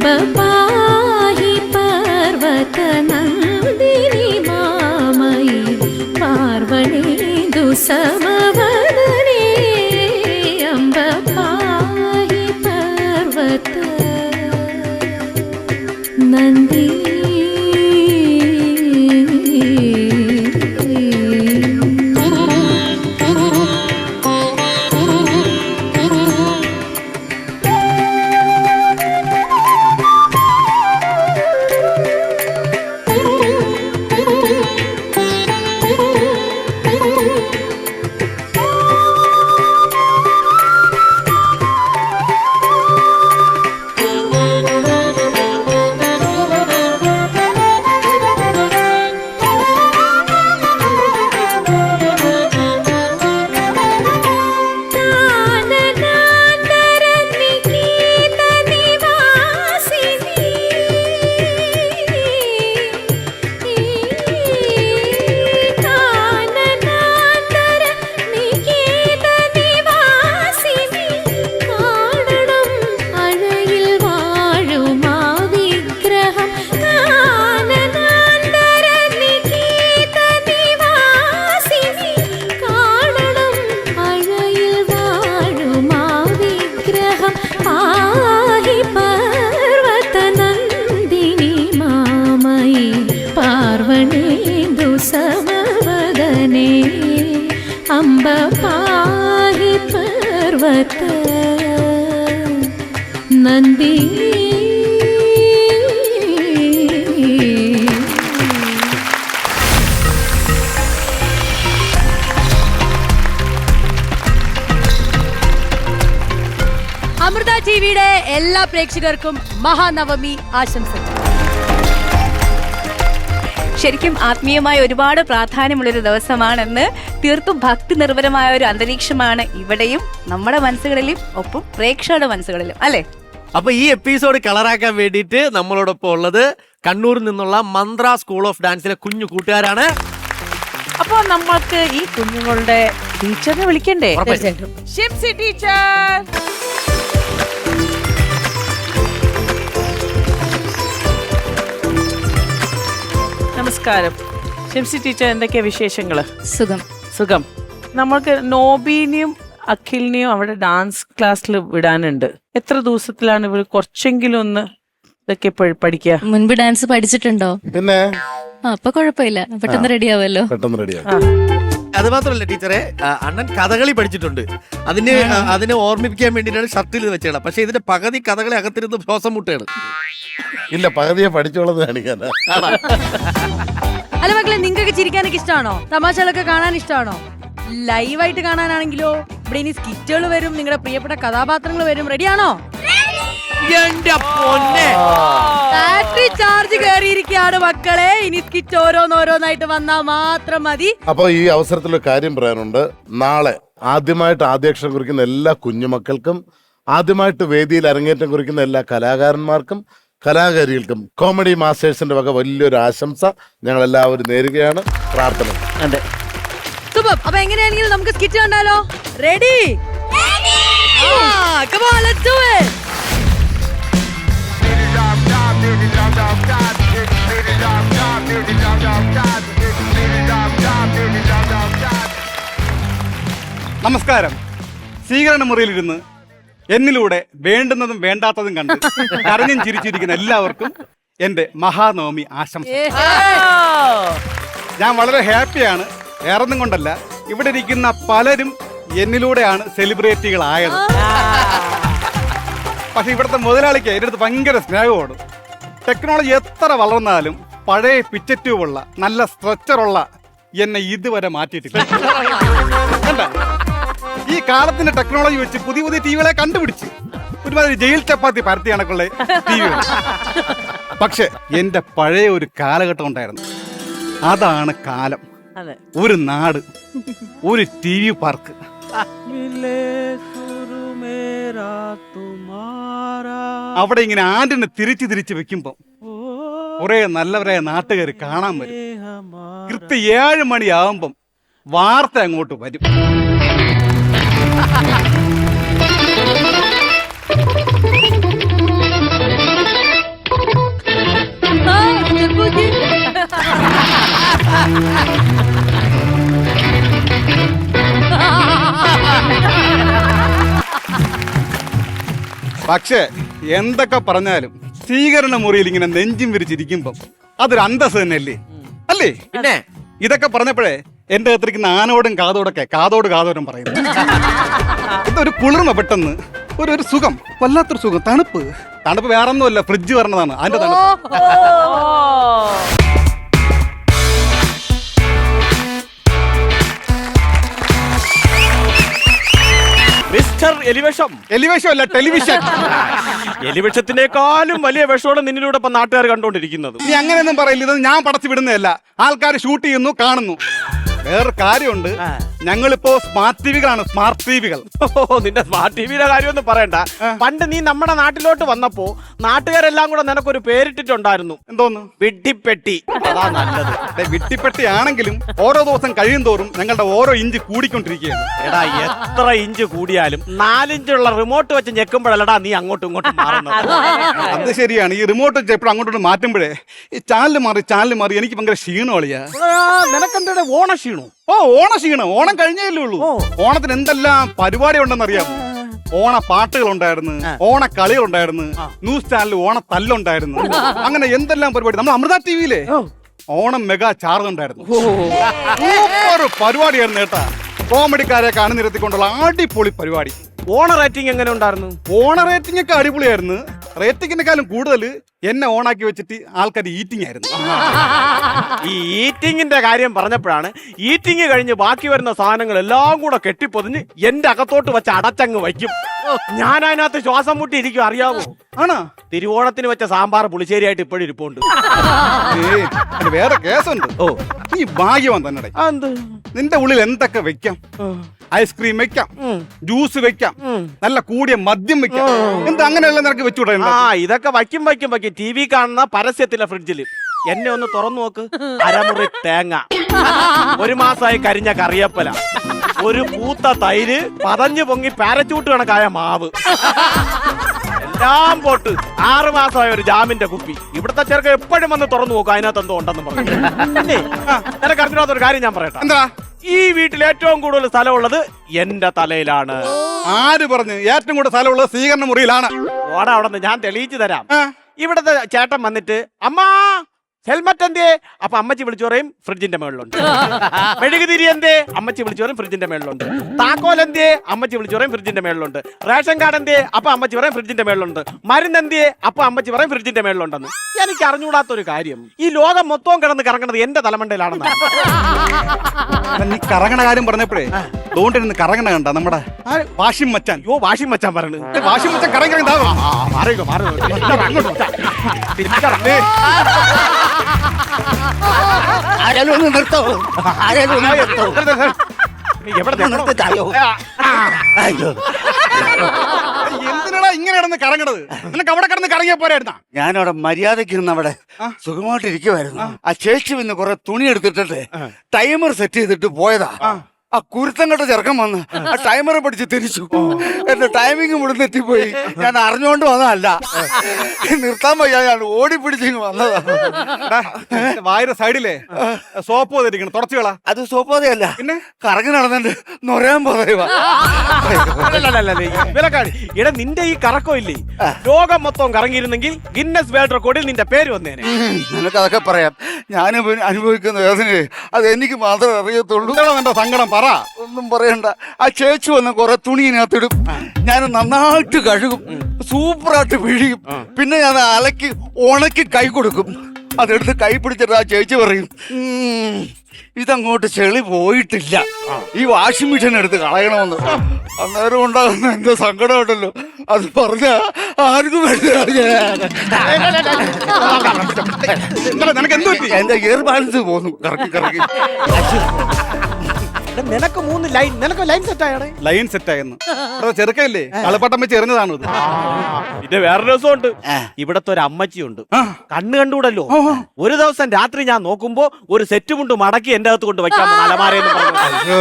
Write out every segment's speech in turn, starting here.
अम्ब पाहि पर्वतनन्दिनि मामयि पार्वणेन्दु समवदने अम्ब पाहि पर्वतनन्दिनि अम्ब पाहि पर्वतनन्दिनि അമൃത ടിവിയുടെ എല്ലാ പ്രേക്ഷകർക്കും മഹാനവമി ആശംസകൾ. ശരിക്കും ആത്മീയമായ ഒരുപാട് പ്രാധാന്യമുള്ളൊരു ദിവസമാണെന്ന്, തീർത്തും ഭക്തി നിർഭരമായ ഒരു അന്തരീക്ഷമാണ് ഇവിടെയും നമ്മുടെ മനസ്സുകളിലും ഒപ്പം പ്രേക്ഷകരുടെ മനസ്സുകളിലും, അല്ലെ? അപ്പൊ ഈ എപ്പിസോഡ് കളറാക്കാൻ വേണ്ടിയിട്ട് നമ്മളോടൊപ്പം ഉള്ളത് കണ്ണൂരിൽ നിന്നുള്ള മന്ത്ര സ്കൂൾ ഓഫ് ഡാൻസിലെ കുഞ്ഞു കൂട്ടുകാരാണ്. അപ്പൊ നമ്മൾക്ക് ഈ കുഞ്ഞുങ്ങളുടെ ടീച്ചറിനെ വിളിക്കണ്ടേ? ഷിംസി ടീച്ചർ. നമസ്കാരം ഷിംസി ടീച്ചർ, എന്തൊക്കെയാ വിശേഷങ്ങള്? സുഖം. നമ്മൾക്ക് നോബീനെയും അഖിലിനെയും അവിടെ ഡാൻസ് ക്ലാസ്സിൽ വിടാനുണ്ട്. എത്ര ദിവസത്തിലാണ് ഇവർ കുറച്ചെങ്കിലും ഒന്ന് ഇതൊക്കെ പഠിക്കുക? മുൻപ് ഡാൻസ് പഠിച്ചിട്ടുണ്ടോ? പിന്നെ അപ്പൊ കുഴപ്പമില്ല, പെട്ടെന്ന് റെഡിയാവല്ലോ. അത് മാത്രമല്ല ടീച്ചറെ, അണ്ണൻ കഥകളി പഠിച്ചിട്ടുണ്ട്. അതിനെ ഓർമ്മിപ്പിക്കാൻ വേണ്ടിയിട്ടാണ് ഷർട്ടിൽ വെച്ചത്. പക്ഷെ ഇതിന്റെ പകുതി കഥകളി അകത്തിരുന്ന് ശ്വാസം മുട്ടയാണ്. ഇല്ല, പകുതിയെ പഠിച്ചോളന്ന് കാണിക്കാൻ. അല്ല മക്കളെ, നിങ്ങൾക്ക് ചിരിക്കാനൊക്കെ ഇഷ്ടമാണോ? തമാശകളൊക്കെ കാണാൻ ഇഷ്ടമാണോ? ലൈവായിട്ട് കാണാനാണെങ്കിലോ ഇവിടെ ഇനി സ്കിറ്റുകൾ വരും, നിങ്ങളുടെ പ്രിയപ്പെട്ട കഥാപാത്രങ്ങൾ വരും. റെഡിയാണോ? ബാറ്ററി ചാർജ് കയറിയിരിക്കുകയാണ് മക്കളെ. ഇനി സ്കിറ്റ് ഓരോന്നോരോന്നായിട്ട് വന്നാൽ മാത്രം മതി. അപ്പൊ ഈ അവസരത്തിൽ ഒരു കാര്യം പറയാനുണ്ട്. നാളെ ആദ്യമായിട്ട് ആദ്യാക്ഷരം കുറിക്കുന്ന എല്ലാ കുഞ്ഞുമക്കൾക്കും, ആദ്യമായിട്ട് വേദിയിൽ അരങ്ങേറ്റം കുറിക്കുന്ന എല്ലാ കലാകാരന്മാർക്കും കലാകാരികൾക്കും കോമഡി മാസ്റ്റേഴ്സിന്റെ വക വലിയൊരു ആശംസ ഞങ്ങൾ എല്ലാവരും നേരുകയാണ്. പ്രാർത്ഥന. സൂപ്പർ. അപ്പൊ എങ്ങനെയാണെങ്കിലും നമുക്ക് സ്കിറ്റ് കണ്ടാലോ? Ready? Come on, let's do it. നമസ്കാരം. സ്വീകരണ മുറിയിലിരുന്ന് എന്നിലൂടെ വേണ്ടുന്നതും വേണ്ടാത്തതും കണ്ട് കരഞ്ഞും ചിരിച്ചിരിക്കുന്ന എല്ലാവർക്കും എന്റെ മഹാനവമി ആശംസ. ഞാൻ വളരെ ഹാപ്പിയാണ്. വേറൊന്നും കൊണ്ടല്ല, ഇവിടെ ഇരിക്കുന്ന പലരും എന്നിലൂടെയാണ് സെലിബ്രിറ്റികളായത്. പക്ഷെ ഇവിടുത്തെ മുതലാളിക്ക് എൻ്റെ അടുത്ത് ഭയങ്കര സ്നേഹമാണ്. ടെക്നോളജി എത്ര വളർന്നാലും പഴയ പിക്ചർ ട്യൂബുള്ള നല്ല സ്ട്രെച്ചറുള്ള എന്നെ ഇതുവരെ മാറ്റിയിട്ടില്ല. ഈ കാലത്തിന്റെ ടെക്നോളജി വെച്ച് പുതിയ പുതിയ ടിവികളെ കണ്ടുപിടിച്ച് ഒരുമാതിരി ജയിൽ ചപ്പാത്തി പരത്തി കണക്കുള്ള ടിവികൾ. പക്ഷെ എന്റെ പഴയ ഒരു കാലഘട്ടം ഉണ്ടായിരുന്നു. അതാണ് കാലം. ഒരു നാട്, ഒരു ടി വി പാർക്ക്. അവിടെ ഇങ്ങനെ ആണ്ടിനെ തിരിച്ചു തിരിച്ചു വെക്കുമ്പോ കുറെ നല്ലവരായ നാട്ടുകാർ കാണാൻ വരും. കൃത്യം 7 മണിയാവുമ്പം വാർത്ത അങ്ങോട്ട് വരും. പക്ഷേ എന്തൊക്കെ പറഞ്ഞാലും സ്വീകരണ മുറിയിൽ ഇങ്ങനെ നെഞ്ചും വിരിച്ചിരിക്കുമ്പം അതൊരു അന്തസ് തന്നെയല്ലേ അല്ലേ? പിന്നെ ഇതൊക്കെ പറഞ്ഞപ്പോഴേ എന്റെ അകത്തിരിക്കുന്ന ആനോടും കാതോടൊക്കെ കാതോടും പറയുന്നു. ഇതൊരു കുളിർമ, പെട്ടെന്ന് ഒരു സുഖം, വല്ലാത്തൊരു സുഖം. തണുപ്പ് വേറൊന്നുമല്ല, ഫ്രിഡ്ജ് പറഞ്ഞതാണ് അതിന്റെ തണുപ്പ്. മിസ്റ്റർ എലിവേഷം. എലിവേഷൻ അല്ല, ടെലിവിഷൻ. എലിവേഷത്തിനേക്കാളും വലിയ വിഷമാണ് നിന്നിലൂടെ ഇപ്പൊ നാട്ടുകാർ കണ്ടോണ്ടിരിക്കുന്നത്. നീ അങ്ങനെയൊന്നും പറയില്ല, ഇത് ഞാൻ പടച്ചു വിടുന്നതല്ല. ആൾക്കാർ ഷൂട്ട് ചെയ്യുന്നു, കാണുന്നു. വേറൊരു കാര്യമുണ്ട്, ഞങ്ങളിപ്പോ സ്മാർട്ട് ടിവികളാണ്, സ്മാർട്ട് ടിവികൾ. നിന്റെ സ്മാർട്ട് ടിവിയുടെ കാര്യമൊന്നും പറയണ്ട. പണ്ട് നീ നമ്മുടെ നാട്ടിലോട്ട് വന്നപ്പോ നാട്ടുകാരെല്ലാം കൂടെ നിനക്കൊരു പേരിട്ടിട്ടുണ്ടായിരുന്നു. എന്തോന്ന്? വിഡ്ഢിപ്പെട്ടി. അതാ നല്ലത്. വിട്ടിപ്പെട്ടി ആണെങ്കിലും ഓരോ ദിവസം കഴിയും തോറും ഞങ്ങളുടെ ഓരോ ഇഞ്ച് കൂടിക്കൊണ്ടിരിക്കുകയാണ്. എടാ, എത്ര ഇഞ്ച് കൂടിയാലും 4 ഇഞ്ചുള്ള റിമോട്ട് വെച്ച് ഞെക്കുമ്പോഴല്ലടാ നീ അങ്ങോട്ടും ഇങ്ങോട്ടും മാറുന്നത്. അത് ശരിയാണ്. ഈ റിമോട്ട് വെച്ച് എപ്പോഴും അങ്ങോട്ടും മാറ്റുമ്പോഴേ ഈ ചാനൽ മാറി എനിക്ക് ഭയങ്കര ക്ഷീണോളിയാ. നിനക്കെന്താ ഓണക്ഷീണോ? ഓ, ഓണക്ഷീണം. ഓണം കഴിഞ്ഞല്ലേ ഉള്ളൂ. ഓണത്തിന് എന്തെല്ലാം പരിപാടി ഉണ്ടെന്ന് അറിയാമോ? ഓണ പാട്ടുകളുണ്ടായിരുന്നു, ഓണക്കളികളുണ്ടായിരുന്നു, ന്യൂസ് ചാനലിൽ ഓണത്തല്ലുണ്ടായിരുന്നു. അങ്ങനെ എന്തെല്ലാം പരിപാടി. നമ്മൾ അമൃത ടിവിയിലെ ഓണം മെഗാ ചാർജ് ഉണ്ടായിരുന്നു. സൂപ്പർ പരിപാടിയായിരുന്നു കേട്ടാ. കോമഡിക്കാരെയൊക്കെ അണിനിരത്തിക്കൊണ്ടുള്ള അടിപൊളി പരിപാടി. ഓണ റേറ്റിംഗ് എങ്ങനെ ഉണ്ടായിരുന്നു? ഓണ റേറ്റിംഗ് ഒക്കെ അടിപൊളിയായിരുന്നു. റേറ്റിംഗിനെക്കാളും കൂടുതൽ എന്നെ ഓണാക്കി വെച്ചിട്ട് ആൾക്കാർ ഈറ്റിംഗ് ആയിരുന്നു. ഈ ഈറ്റിങ്ങിന്റെ കാര്യം പറഞ്ഞപ്പോഴാണ്, ഈറ്റിംഗ് കഴിഞ്ഞ് ബാക്കി വരുന്ന സാധനങ്ങൾ എല്ലാം കൂടെ കെട്ടിപ്പൊതിഞ്ഞ് എന്റെ അകത്തോട്ട് വെച്ച് അടച്ചങ്ങ് വയ്ക്കും. ഞാൻ അതിനകത്ത് ശ്വാസം മുട്ടി ഇരിക്കും, അറിയാവോ? ആണോ? തിരുവോണത്തിന് വെച്ച സാമ്പാർ പുളിശ്ശേരിയായിട്ട് ഇപ്പോഴും ഇരിപ്പുണ്ട്. വേറെ കേസുണ്ട്. ഓ, നീ ഭാഗ്യവാൻ തന്നെ. എന്ത്? നിന്റെ ഉള്ളിൽ എന്തൊക്കെ വെക്കാം? ഐസ്ക്രീം വെക്കാം, ജ്യൂസ് വെക്കാം, നല്ല കൂടിയ മദ്യം വെക്കാം. എന്താ അങ്ങനെയുള്ള നിനക്ക് വെച്ചുകൂടാ? ഇതൊക്കെ വയ്ക്കും. ടി വി കാണുന്ന പരസ്യത്തിലെ ഫ്രിഡ്ജില് എന്നെ ഒന്ന് തുറന്നു നോക്ക്. അരമുറി തേങ്ങ, 1 മാസമായി കരിഞ്ഞ കറിയപ്പല, ഒരു പൂത്ത തൈര്, പതഞ്ഞു പൊങ്ങി പാരച്ചൂട്ട് കണക്കായ മാവ്, എല്ലാം പോട്ട് 6 മാസമായ ഒരു ജാമിന്റെ കുപ്പി. ഇവിടുത്തെ ചെറുക്ക എപ്പോഴും വന്ന് തുറന്നു നോക്കും, അതിനകത്ത് എന്തോ ഉണ്ടെന്ന് പറഞ്ഞു. നിനക്ക് അറിഞ്ഞാത്തൊരു കാര്യം ഞാൻ പറയട്ടെ. എന്താ? ഈ വീട്ടിൽ ഏറ്റവും കൂടുതൽ സ്ഥലമുള്ളത് എന്റെ തലയിലാണ്. ആര് പറഞ്ഞു? ഏറ്റവും കൂടുതൽ സ്ഥലമുള്ളത് സ്വീകരണ മുറിയിലാണ്. ഓടാ, അവിടെ നിന്ന് ഞാൻ തെളിയിച്ചു തരാം. ഇവിടത്തെ ചേട്ടൻ വന്നിട്ട് അമ്മാ ഹെൽമറ്റ് എന്തേ? അപ്പൊ അമ്മച്ചി വിളിച്ചു പറയും ഫ്രിഡ്ജിന്റെ മേളിലുണ്ട്. മെഴുകുതിരി എന്തേ? അമ്മച്ചി വിളിച്ചു പറയും ഫ്രിഡ്ജിന്റെ മേളിലുണ്ട്. താക്കോൽ എന്തേ? അമ്മച്ചി വിളിച്ചു പറയും ഫ്രിഡ്ജിന്റെ മേളിലുണ്ട്. റേഷൻ കാർഡ് എന്തേ? അപ്പൊ അമ്മച്ചി പറയും ഫ്രിഡ്ജിന്റെ മേളിലുണ്ട്. മരുന്ന് എന്തേ? അപ്പൊ അമ്മച്ചി പറയും ഫ്രിഡ്ജിന്റെ മേളിലുണ്ടെന്ന്. എനിക്ക് അറിഞ്ഞുകൂടാത്തൊരു കാര്യം, ഈ ലോകം മൊത്തവും കിടന്ന് കറങ്ങണത് എന്റെ തലമണ്ടയിലാണെന്ന്. നീ കറങ്ങണ കാര്യം പറഞ്ഞപ്പോഴേ തോണ്ടിരുന്ന് കറങ്ങണ കണ്ട നമ്മുടെ വാഷിംഗ് മച്ചാൻ. യോ, വാഷിംഗ് മച്ചാൻ പറഞ്ഞു. വാഷിംഗ് മച്ചാൻ കറങ്ങി എന്തിനാ ഇങ്ങനെ കിടന്ന് കറങ്ങണത്? നിനക്ക് അവിടെ കിടന്ന് കറങ്ങിയ പോരായിരുന്ന? ഞാനവിടെ മര്യാദയ്ക്ക് ഇരുന്ന് അവിടെ സുഖമായിട്ട് ഇരിക്കുവായിരുന്നു. ആ ചേച്ചി പിന്നെ കുറെ തുണി എടുത്തിട്ടേ ടൈമർ സെറ്റ് ചെയ്തിട്ട് പോയതാ. ആ കുരുത്തം കെട്ട ചെറുക്കം വന്ന് ആ ടൈമറെ പിടിച്ച് തിരിച്ചു. എന്റെ ടൈമിങ് മുഴുവൻ എത്തിപ്പോയി. ഞാൻ അറിഞ്ഞുകൊണ്ട് വന്നതല്ല, നിർത്താൻ വയ്യ, ഞാൻ ഓടി പിടിച്ചിങ് വന്നതാ. വായുടെ സൈഡിലെ സോപ്പ് വന്നിരിക്കണം, തുടച്ചുകളാ. അത് സോപ്പാതെയല്ല, പിന്നെ കറങ്ങി നടന്നിട്ട് നൊരയാൻ പറയുക. ഇട നിന്റെ ഈ കറക്കം ഇല്ലേ, ലോകം മൊത്തം കറങ്ങിയിരുന്നെങ്കിൽ ഗിന്നസ് വേൾഡ് റെക്കോർഡിൽ നിന്റെ പേര് വന്നേനെ. നിനക്ക് അതൊക്കെ പറയാം. ഞാൻ അനുഭവിക്കുന്ന വേദനയെ അത് എനിക്ക് മാത്രമേ അറിയത്തുള്ളൂ. നിന്റെ സങ്കടം പറ. ഒന്നും പറയണ്ട. ആ ചേച്ചി വന്ന് കുറെ തുണിനകത്തിടും, ഞാൻ നന്നായിട്ട് കഴുകും, സൂപ്പറായിട്ട് പിഴിയും, പിന്നെ ഞാൻ അലക്കി ഉണക്കി കൈ കൊടുക്കും. അതെടുത്ത് കൈ പിടിച്ചിട്ട് ആ ചേച്ചി പറയും, ഇതങ്ങോട്ട് ചെളി പോയിട്ടില്ല, ഈ വാഷിംഗ് മെഷീൻ എടുത്ത് കളയണമെന്ന്. അന്നേരം ഉണ്ടാകുന്ന എന്റെ സങ്കടം ഉണ്ടല്ലോ, അത് പറഞ്ഞ ആർക്കും എന്റെ ഇയർ ബാലൻസ് പോന്നു കറക്കി കറക്കി. നിനക്ക് 3 ലൈൻ, നിനക്ക് ലൈൻ സെറ്റ് ആയാണ്. ലൈൻ സെറ്റ് ആയിരുന്നു. ചെറുക്കല്ലേ കളിപ്പട്ടം വെച്ച് എറിഞ്ഞതാണ് ഇത്. പിന്നെ വേറെ രസമുണ്ട്, ഇവിടത്തെ ഒരു അമ്മച്ചിയുണ്ട്, കണ്ണ് കണ്ടുകൂടല്ലോ. ഒരു ദിവസം രാത്രി ഞാൻ നോക്കുമ്പോ ഒരു സെറ്റ് മുണ്ട് മടക്കി എന്റെ അകത്ത് കൊണ്ട് വയ്ക്കാൻ അലമാരയെന്ന് പറഞ്ഞു.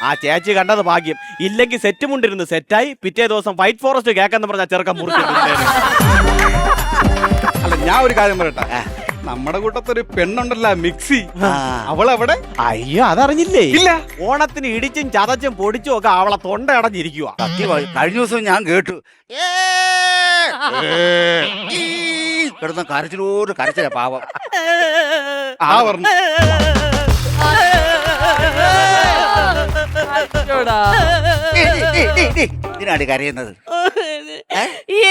ആ ചേച്ചി കണ്ടത് ഭാഗ്യം, ഇല്ലെങ്കിൽ സെറ്റ് മുണ്ടിരുന്ന് സെറ്റായി പിറ്റേ ദിവസം വൈറ്റ് ഫോറസ്റ്റ് കേക്കെന്ന് പറഞ്ഞ ചെറുക്കം മുറിച്ചു. അല്ല, ഞാൻ ഒരു കാര്യം പറയട്ടെ, നമ്മുടെ കൂട്ടത്തൊരു പെണ്ണുണ്ടല്ലോ മിക്സി, അവളെവിടെ? അയ്യോ അതറിഞ്ഞില്ലേ? ഇല്ല. ഓണത്തിന് ഇടിച്ചും ചതച്ചും പൊടിച്ചും ഒക്കെ അവളെ തൊണ്ട അടഞ്ഞിരിക്കുക. സത്യമായി കഴിഞ്ഞ ദിവസം ഞാൻ കേട്ടു കിടന്ന കരച്ചിലോട് കരച്ചില പാവം. ആ പറഞ്ഞു. ഇതിനാണ് കരയുന്നത്.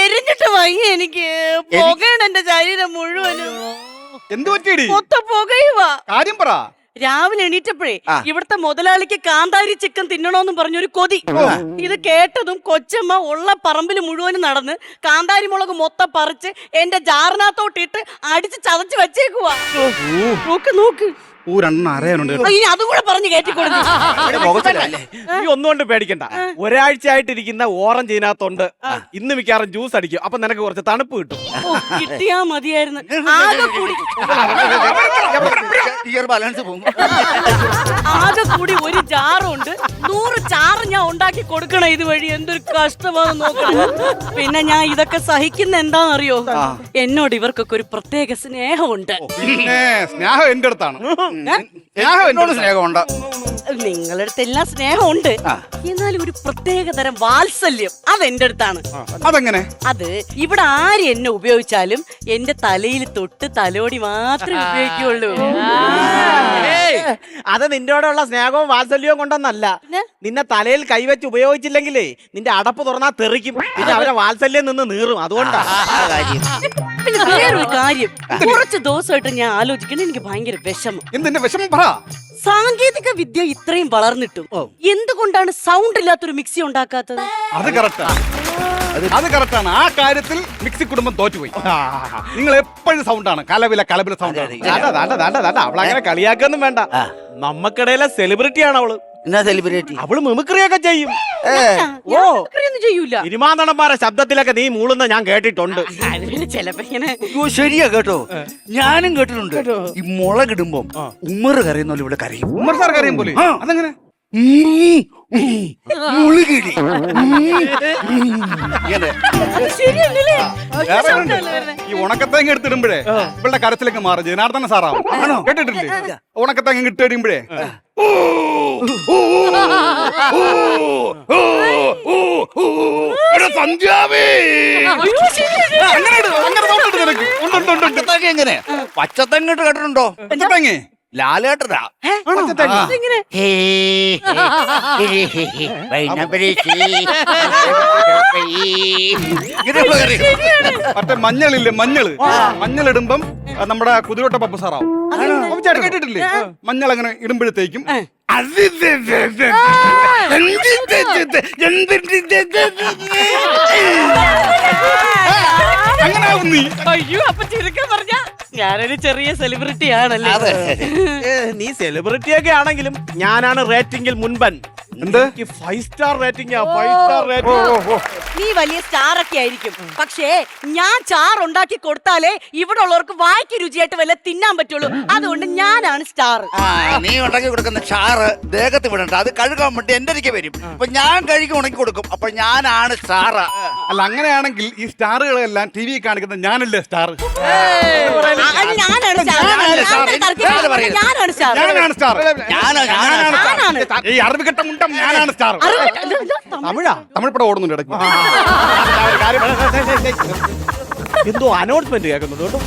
എരിഞ്ഞിട്ട് വയ്യ എനിക്ക്. പുകയാണ് എന്റെ ശരീരം മുഴുവനും. എന്ത് പറ്റിയടി? മൊത്തം പുകയുവാ. കാര്യം പറ. രാവിലെ എണീറ്റപ്പോഴേ ഇവിടുത്തെ മുതലാളിക്ക് കാന്താരി ചിക്കൻ തിന്നണോന്നും പറഞ്ഞൊരു കൊതി. ഇത് കേട്ടതും കൊച്ചമ്മ ഉള്ള പറമ്പിൽ മുഴുവനും നടന്ന് കാന്താരി മുളക് മൊത്തം പറിച്ച് എന്റെ ജാറിനകത്തോട്ടിട്ട് അടിച്ച് ചതച്ച് വെച്ചേക്കുവാ. നോക്ക് നോക്ക്. രണ്ടെണ്ണം അറിയാനുണ്ട്. ഇനി അതും കൂടെ പറഞ്ഞ് കയറ്റിക്കൊടുത്തു. നീ ഒന്നുകൊണ്ട് പേടിക്കണ്ട. ഒരാഴ്ചയായിട്ടിരിക്കുന്ന ഓറഞ്ച് ഇതിനകത്തുണ്ട്. ഇന്ന് മിക്കവാറും ജ്യൂസ് അടിക്കും. അപ്പൊ നിനക്ക് കുറച്ച് തണുപ്പ് കിട്ടും. കിട്ടിയാ മതിയായിരുന്നു. ആകെ കൂടി ബാലൻസ് പോകും. ആകെ കൂടി ഒരു ജാറുണ്ട്. 100 ചാറ് ഞാൻ ഉണ്ടാക്കി കൊടുക്കണം ഇതുവഴി. എന്തൊരു കഷ്ടമാണെന്ന് നോക്കണം. പിന്നെ ഞാൻ ഇതൊക്കെ സഹിക്കുന്ന എന്താണെന്നറിയോ? എന്നോട് ഇവർക്കൊക്കെ ഒരു പ്രത്യേക സ്നേഹമുണ്ട്. പിന്നെ സ്നേഹം എന്റെ അടുത്താണ്. എന്നോട് സ്നേഹമുണ്ട്. നിങ്ങളുടെ അടുത്ത് എല്ലാം സ്നേഹമുണ്ട്. എന്നാലും ഒരു പ്രത്യേക തരം വാത്സല്യം അത് എന്റെ അടുത്താണ്. അതെങ്ങനെ? അത് ഇവിടെ ആര് എന്നെ ഉപയോഗിച്ചാലും എന്റെ തലയിൽ തൊട്ട് തലോടി മാത്രമേ ഉപയോഗിക്കുള്ളൂ. അത് നിന്റോടുള്ള സ്നേഹവും വാത്സല്യവും കൊണ്ടൊന്നല്ല. നിന്നെ തലയിൽ കൈവച്ച് ഉപയോഗിച്ചില്ലെങ്കിലേ നിന്റെ അടപ്പ് തുറന്നാ തെറിക്കും. പിന്നെ അവരെ വാത്സല്യം നിന്ന് നീറും. അതുകൊണ്ടാ പിന്നെ വേറൊരു കാര്യം, കുറച്ച് ദിവസമായിട്ട് ഞാൻ ആലോചിക്കണം. എനിക്ക് ഭയങ്കര വിഷമം. എന്തിന്റെ വിഷമം പറ. സാങ്കേതിക വിദ്യ ഇത്രയും വളർന്നിട്ടും എന്തുകൊണ്ടാണ് സൗണ്ട് ഇല്ലാത്തൊരു മിക്സി ഉണ്ടാക്കാത്തത്? അത് കറക്റ്റാണ്. അത് കറക്റ്റാണ്. ആ കാര്യത്തിൽ മിക്സി കുടുംബം തോറ്റുപോയി. നിങ്ങൾ എപ്പോഴും സൗണ്ടാണ്, കലവില സൗണ്ട്. അവളങ്ങനെ കളിയാക്കൊന്നും വേണ്ട. നമ്മക്കിടയിലെ സെലിബ്രിറ്റിയാണ് അവള്. എന്നാ സെലിബ്രിറ്റി? അവള് മിമിക്രിയൊക്കെ ചെയ്യും. ഓ ചെയ്യൂല. ഇരുമാന്തണന്മാരെ ശബ്ദത്തിലൊക്കെ നീ മൂളുന്ന ഞാൻ കേട്ടിട്ടുണ്ട്. ചിലപ്പോ ഇങ്ങനെ ശരിയാ കേട്ടോ, ഞാനും കേട്ടിട്ടുണ്ട്. ഈ മുളകിടുമ്പോ ഉമ്മറ് കരയുന്ന ഇവിടെ കരയും. ഉമ്മർ സാർ കരയും പോലെ. അതെങ്ങനെ? മുളുകിടി. ഈ ഉണക്കത്തേങ്ങ എടുത്തിടുമ്പോഴേ ഇവളുടെ കരച്ചിലേക്ക് മാറും. ജനാർദ്ദന സാറാവും. കേട്ടിട്ടില്ലേ? ഉണക്കത്തേങ്ങ ഇട്ടിടുമ്പോഴേ എങ്ങനെ പച്ചത്തെങ്ങിട്ട് കേട്ടിട്ടുണ്ടോ? പച്ചത്തേങ്ങ ലാലേട്ടനാ. മറ്റേ മഞ്ഞളില്ലേ, മഞ്ഞളിടുമ്പം നമ്മുടെ കുതിരോട്ട പപ്പ സാറാവും. ചേട്ടൻ കേട്ടിട്ടില്ലേ? മഞ്ഞൾ അങ്ങനെ ഇടുമ്പോഴത്തേക്കും അങ്ങനെ നീ. അയ്യോ, അപ്പൊ ചുരുക്കം പറഞ്ഞ ഞാനൊരു ചെറിയ സെലിബ്രിറ്റി ആണല്ലേ? നീ സെലിബ്രിറ്റിയൊക്കെ ആണെങ്കിലും ഞാനാണ് റേറ്റിംഗിൽ മുൻപൻ. എന്ത്? 5 സ്റ്റാർ റേറ്റിംഗ്. 5 star rating. നീ വലിയ സ്റ്റാർ ഒക്കെ ആയിരിക്കും, പക്ഷേ ഞാൻ ചാർ ഉണ്ടാക്കി കൊടുത്താലേ ഇവിടെ ഉള്ളവർക്ക് വായിക്ക് രുചിയായിട്ട് വല്ല തിന്നാൻ പറ്റുള്ളൂ. അതുകൊണ്ട് ഞാനാണ് സ്റ്റാർ. നീ ഉണ്ടാക്കി കൊടുക്കുന്ന ചാറ് ദേഹത്ത് വിടണ്ട, അത് കഴുകാൻ വേണ്ടി എന്റെ അരികെ വരും. അപ്പൊ ഞാൻ കഴുകി ഉണക്കി കൊടുക്കും. അപ്പൊ ഞാനാണ് സ്റ്റാർ. അല്ല, അങ്ങനെയാണെങ്കിൽ ഈ സ്റ്റാറുകളെല്ലാം ടി വി കാണിക്കുന്ന ഞാനല്ലേ സ്റ്റാർ? ഞാനാണ് സ്റ്റാർ. ഈ അറബിക്കട്ട മുണ്ടം ഞാനാണ് സ്റ്റാർ. തമിഴ് പടം ഓടുന്നുണ്ട് ഇടയ്ക്ക്. എന്തോ അനൗൺസ്മെന്റ് കേൾക്കുന്നുണ്ട് കേട്ടോ.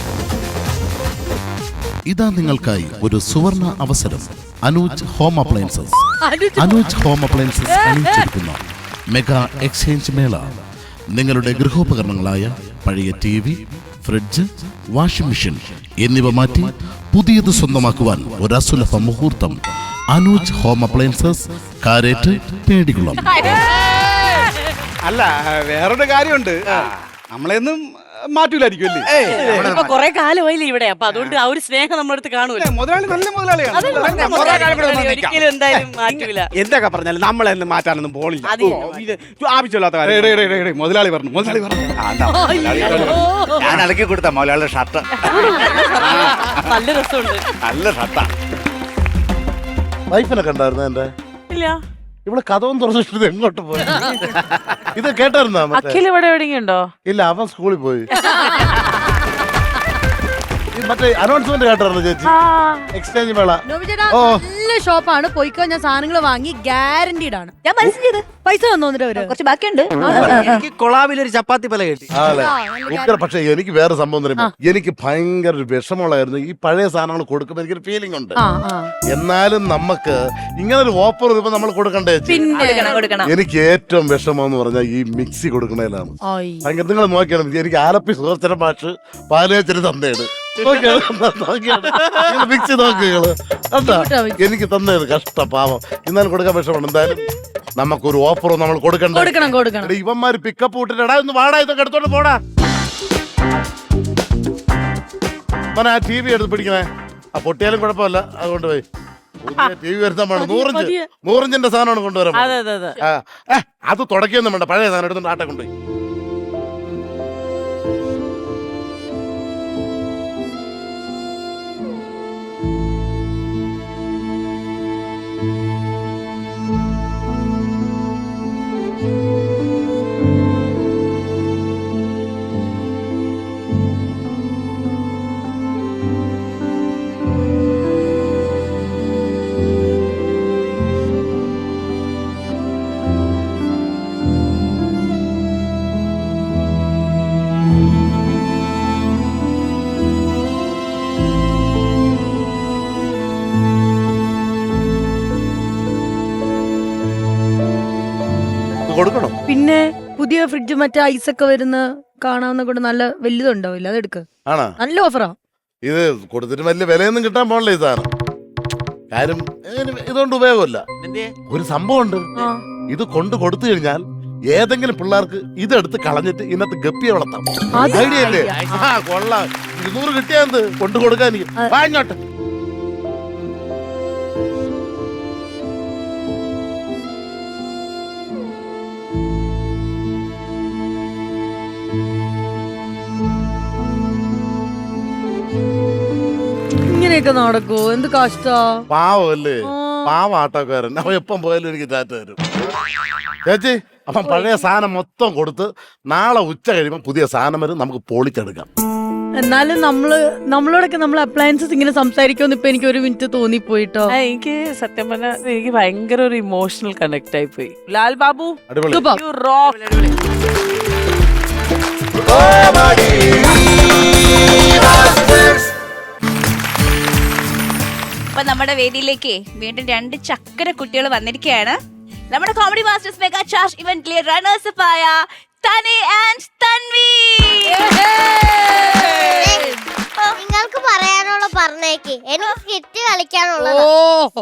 ഇതാ നിങ്ങൾക്കായി ഒരു സുവർണ അവസരം. അനൂജ് ഹോം അപ്ലയൻസസ് അണിയിച്ചൊരുക്കുന്ന മെഗാ എക്സ്ചേഞ്ച് മേള. നിങ്ങളുടെ ഗൃഹോപകരണങ്ങളായ പഴയ TV, ഫ്രിഡ്ജ്, വാഷിംഗ് മെഷീൻ എന്നിവ മാറ്റി പുതിയത് സ്വന്തമാക്കുവാൻ ഒരു അസുലഭ മുഹൂർത്തം. Anuj home appliances, Karette, Pedikulam. അല്ല, വേറൊരു കാര്യമുണ്ട്. നമ്മളെയൊന്നും മാറ്റൂലായിരിക്കും അല്ലേ? ഇപ്പൊ കൊറേ കാലമായില്ലേ ഇവിടെ, അപ്പൊ അതുകൊണ്ട് ആ ഒരു സ്നേഹം നമ്മുടെ അടുത്ത് കാണൂല. മുതലാളി നല്ല മുതലാളിയാണ്. ഒരിക്കലും എന്തായാലും മാറ്റൂല. എന്തൊക്കെ പറഞ്ഞാലും നമ്മളെന്ന് മാറ്റാനൊന്നും പോണില്ല. ഇത് ആവശ്യമില്ലാത്ത കാര്യം. മുതലാളി പറഞ്ഞു. ഞാൻ ഇളക്കി കൊടുത്ത മുതലാളിയുടെ ഷർട്ട് നല്ല രസമുണ്ട്. നല്ല ഷർട്ടാ. വൈഫിനെ കണ്ടായിരുന്നു എന്റെ? ഇല്ല. ഇവിടെ കഥവും തുറന്നിട്ട് എങ്ങോട്ട് പോയി? ഇത് കേട്ടായിരുന്നാ? അഖിൽ ഇവിടെ എവിടെയുണ്ടോ? ഇല്ല, അവൻ സ്കൂളിൽ പോയി. ഈ മറ്റേ അനൗൺസ്മെന്റ് കേട്ടായിരുന്നു ചേച്ചി, എക്സ്ചേഞ്ച് മേള. ഓ നല്ല ഷോപ്പാണ്, പോയിക്കോ. ഞാൻ സാധനങ്ങൾ വാങ്ങി ഗ്യാരണ്ടീഡ് ആണ്. ഞാൻ മനസ്സിൽ ചെയ്ത് പൈസ തന്നോന്നിട്ട് അവര് കുറച്ച് ബാക്കിയുണ്ട്. എനിക്ക് കൊളാബിലൊരു ചപ്പാത്തി പല കിട്ടി. പക്ഷെ എനിക്ക് വേറെ സംഭവം തരുമ്പോ എനിക്ക് ഭയങ്കര ഒരു വിഷമമുള്ളായിരുന്നു. ഈ പഴയ സാധനങ്ങൾ കൊടുക്കുമ്പോ എനിക്കൊരു ഫീലിംഗ് ഉണ്ട്. എന്നാലും നമുക്ക് ഇങ്ങനെ ഒരു ഓഫർ വരുമ്പോ നമ്മൾ കൊടുക്കണ്ടേ ചേച്ചി? കൊടുക്കണം. എനിക്ക് ഏറ്റവും വിഷമം എന്ന് പറഞ്ഞാൽ ഈ മിക്സി കൊടുക്കണേലാണ്. ഭയങ്കര നിങ്ങൾ നോക്കിയാൽ എനിക്ക് ആലപ്പി സുഹൃത്തര മാഷ് പാലേച്ചന് തന്നേട് മിക്സി നോക്കികള് എന്താ എനിക്ക് തന്നേത് കഷ്ടപാവം. എന്നാലും കൊടുക്കാൻ വിഷമമാണ്. എന്തായാലും നമുക്കൊരു ഓഫറും നമ്മൾ കൊടുക്കണ്ട. ഇവന്മാര് പിക്കപ്പ് വിട്ടിട്ടാ ഒന്ന് വാടാ, ഇതൊക്കെ എടുത്തോണ്ട് പോടാ. ആ TV എടുത്ത് പിടിക്കണേ. ആ പൊട്ടിയാലും കുഴപ്പമില്ല, അതുകൊണ്ട് പോയി TV വരുത്താൻ വേണം. 100 ഇഞ്ചിന്റെ സാധനമാണ് കൊണ്ടുവരാൻ. അത് തുടക്കിയൊന്നും വേണ്ട, പഴയ സാധനം എടുത്തോണ്ട് ആട്ടെ കൊണ്ടുപോയി. കൊടുക്കണോ? പിന്നെ പുതിയ ഫ്രിഡ്ജ് മറ്റേ ഐസൊക്കെ വരുന്ന കാണാവുന്ന കൊണ്ട് നല്ല വലുതുണ്ടാവില്ല, അതെടുക്ക്. ആണോ? നല്ല ഓഫറാ ഇത്. കൊടുത്തിട്ട് വലിയ വിലയൊന്നും കിട്ടാൻ പോകണില്ല ഈ സാധനം. കാര്യം ഇതുകൊണ്ട് ഉപയോഗമില്ല. ഒരു സംഭവം ഉണ്ട്, ഇത് കൊടുത്തു കഴിഞ്ഞാൽ ഏതെങ്കിലും പിള്ളേർക്ക് ഇതെടുത്ത് കളഞ്ഞിട്ട് ഇന്നത്തെ ഗപ്പിയെ വളർത്താം. ഐഡിയ അല്ലേ? കൊള്ളാം. 200 കിട്ടിയാ എന്ത് കൊണ്ടു കൊടുക്കാൻ വാങ്ങോട്ടെ. ഇങ്ങനെയൊക്കെ നടക്കൂ? എന്ത് കഷ്ടാ. പാവല്ലേ, പാവ ആട്ടോക്കാരൻ. അവൻ എപ്പം പോയാലും എനിക്ക് ടാറ്റ തരും. ചേച്ചി, അപ്പം പഴയ സാധനം മൊത്തം കൊടുത്ത് നാളെ ഉച്ച കഴിയുമ്പോൾ പുതിയ സാധനം വരും, നമുക്ക് പൊളിച്ചെടുക്കാം. എന്നാലും നമ്മളോടൊക്കെ നമ്മൾ അപ്ലയൻസസ് ഇങ്ങനെ സംസാരിക്കുമെന്ന് ഇപ്പൊ എനിക്ക് ഒരു മിനിറ്റ് തോന്നിപ്പോയിട്ടോ. എനിക്ക് സത്യം പറഞ്ഞാൽ എനിക്ക് ഭയങ്കര ഒരു ഇമോഷണൽ കണക്ട് ആയി പോയി. ലാൽ ബാബു, അടിപൊളി. you rock. അപ്പൊ നമ്മുടെ വേദിയിലേക്ക് വീണ്ടും 2 ചക്കര കുട്ടികൾ വന്നിരിക്കുകയാണ്. നമ്മുടെ കോമഡി മാസ്റ്റേഴ്സ് മെഗാ ചാർജ് ഇവന്റിലെ റണ്ണേഴ്സ് ആയ തനി ആൻഡ് തൻവി. നിങ്ങൾക്ക് പറയാനുള്ള പറഞ്ഞേക്ക്, എനിക്ക് സ്കിറ്റ് കളിക്കാനുള്ളത്.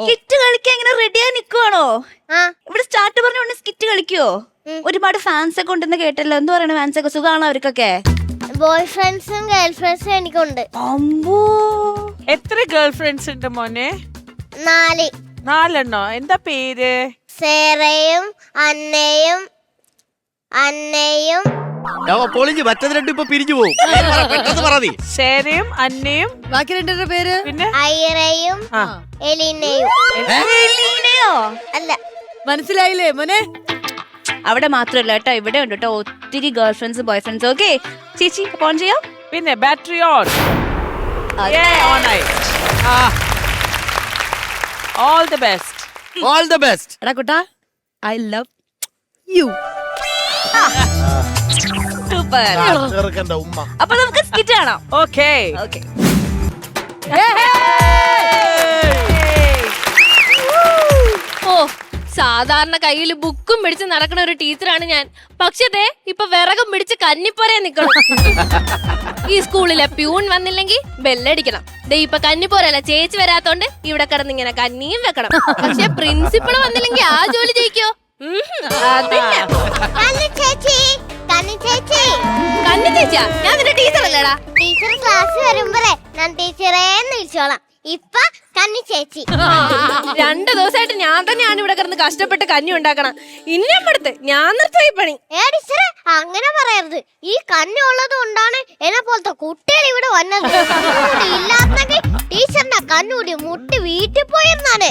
സ്കിറ്റ് കളിക്കാൻ ഇങ്ങനെ റെഡിയായി നിക്കുവാണോ? ഇവിടെ സ്റ്റാർട്ട് പറഞ്ഞ ഉടനെ സ്കിറ്റ് കളിക്കുവോ? ഒരുപാട് ഫാൻസ് ഒക്കെ ഉണ്ടെന്ന് കേട്ടല്ലോ. എന്ത് പറയണ ഫാൻസ് ഒക്കെ? സുഖമാണോ അവർക്കൊക്കെ? ബോയ് ഫ്രണ്ട്സും ഗേൾ ഫ്രണ്ട്സും എനിക്കുണ്ട്. എത്ര ഗേൾ ഫ്രണ്ട്സ് ഉണ്ട് മോനെ? 4. എന്താ പേര്? സേറയും അന്നയും പൊളിഞ്ഞു മറ്റത് രണ്ടും ഇപ്പൊ പിരിഞ്ഞു പോകും. സേറയും അന്നയും ബാക്കി 2 പേര് പിന്നെ ഐറയും എലീനയും. എലീനയോ? അല്ല, മനസ്സിലായില്ലേ മോനെ? അവിടെ മാത്രല്ല കേട്ടോ, ഇവിടെ ഉണ്ട് കേട്ടോ ഒത്തിരി girl friends boy friends. Okay ചേച്ചി ഫോൺ ചെയ്യാം. പിന്നെ battery on. All the best. All the best. എടാ കുട്ടാ, ഐ ലവ് യു. സൂപ്പർ. ചെറുക്കന്റെ ഉമ്മ. അപ്പൊ നമുക്ക് സ്കിറ്റ് കാണാം. Okay. ഓക്കെ. ഓ, സാധാരണ കയ്യിൽ ബുക്കും പിടിച്ച് നടക്കുന്ന ഒരു ടീച്ചറാണ് ഞാൻ. പക്ഷേ ഇപ്പൊ വിറകും പിടിച്ച് കന്നിപ്പോരെ നിക്കണം. ഈ സ്കൂളിലെ പ്യൂൺ വന്നില്ലെങ്കിൽ ബെല്ലടിക്കണം. ഇപ്പൊ കന്നിപ്പോരല്ല, ചേച്ചി വരാത്തോണ്ട് ഇവിടെ കിടന്ന് ഇങ്ങനെ കന്നിയും വെക്കണം. പക്ഷെ പ്രിൻസിപ്പൾ വന്നില്ലെങ്കിൽ ആ ജോലി ജയിക്കോ? കന്നി ചേച്ചിയാ? ഞാൻ നിന്റെ ടീച്ചറല്ലേടാ? ടീച്ചർ ക്ലാസ് വരുമ്പോഴേ ഞാൻ ടീച്ചറേന്ന് വിളിച്ചോളാം. ഇപ്പൊ കന്നി ചേച്ചി. 2 ദിവസമായിട്ട് ഞാൻ തന്നെയാണ് ഇവിടെ കിടന്ന് കഷ്ടപ്പെട്ട് കഞ്ഞി ഉണ്ടാക്കണം. ഇന്നപ്പുറത്ത് ഞാൻ നിർത്തി പണി. ടീച്ചറെ അങ്ങനെ പറയരുത്. ഈ കന്നി ഉള്ളത് കൊണ്ടാണ് എന്നെ പോലത്തെ കുട്ടികൾ ഇവിടെ വന്നത്. ഇല്ലാന്നെങ്കിൽ ടീച്ചറിന്റെ കണ്ണൂടി മുട്ടി വീട്ടിൽ പോയെന്നാണ്.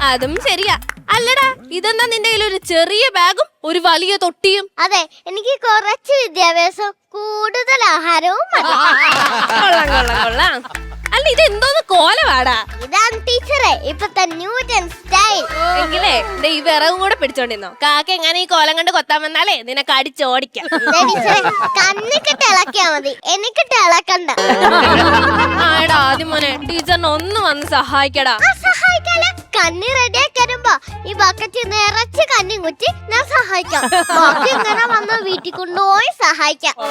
അതും ശരിയാ. അല്ലടാ, ഇതെന്താ നിന്റെ കയ്യിൽ ഒരു ചെറിയ ബാഗും ഒരു വലിയ തൊട്ടിയും? അതെ, എനിക്ക് കുറച്ച് വിദ്യാഭ്യാസം കൂടുതൽ ആഹാരവും മതി. കൊള്ളാം കൊള്ളാം കൊള്ളാം. അല്ല ഇത് എന്തോന്ന് കോലവാടാ? ഇതാണ് ടീച്ചറെ ഇപ്പത്തെ ന്യൂജൻ സ്റ്റൈൽ. എങ്കിലേ ദേ ഈ വിറകും കൂടെ പിടിച്ചോണ്ടിരുന്നോ. കാക്ക എങ്ങനെ ഈ കോലം കണ്ട് കൊത്താൻ വന്നാലേ നിനക്ക് അടിച്ചോടിക്കാം. ടീച്ചറെ കണ്ണിക്കിട്ട് ഇളക്കിയാ മതി, എനിക്കിട്ട് ഇളക്കണ്ട. ആടാ ആദ്യം മോനെ ടീച്ചറിനെ ഒന്ന് വന്ന് സഹായിക്കടാ. സഹായിക്കാല കണ്ണി റെഡിയാക്കി വരുമ്പോ ഈ ബക്കറ്റ് നിറച്ച് കണ്ണി കുറ്റി ഞാൻ സഹായിക്കാം. ബാക്കി ഇങ്ങനെ വന്ന് വീട്ടിൽ കൊണ്ടുപോയി സഹായിക്കാം. ഓ,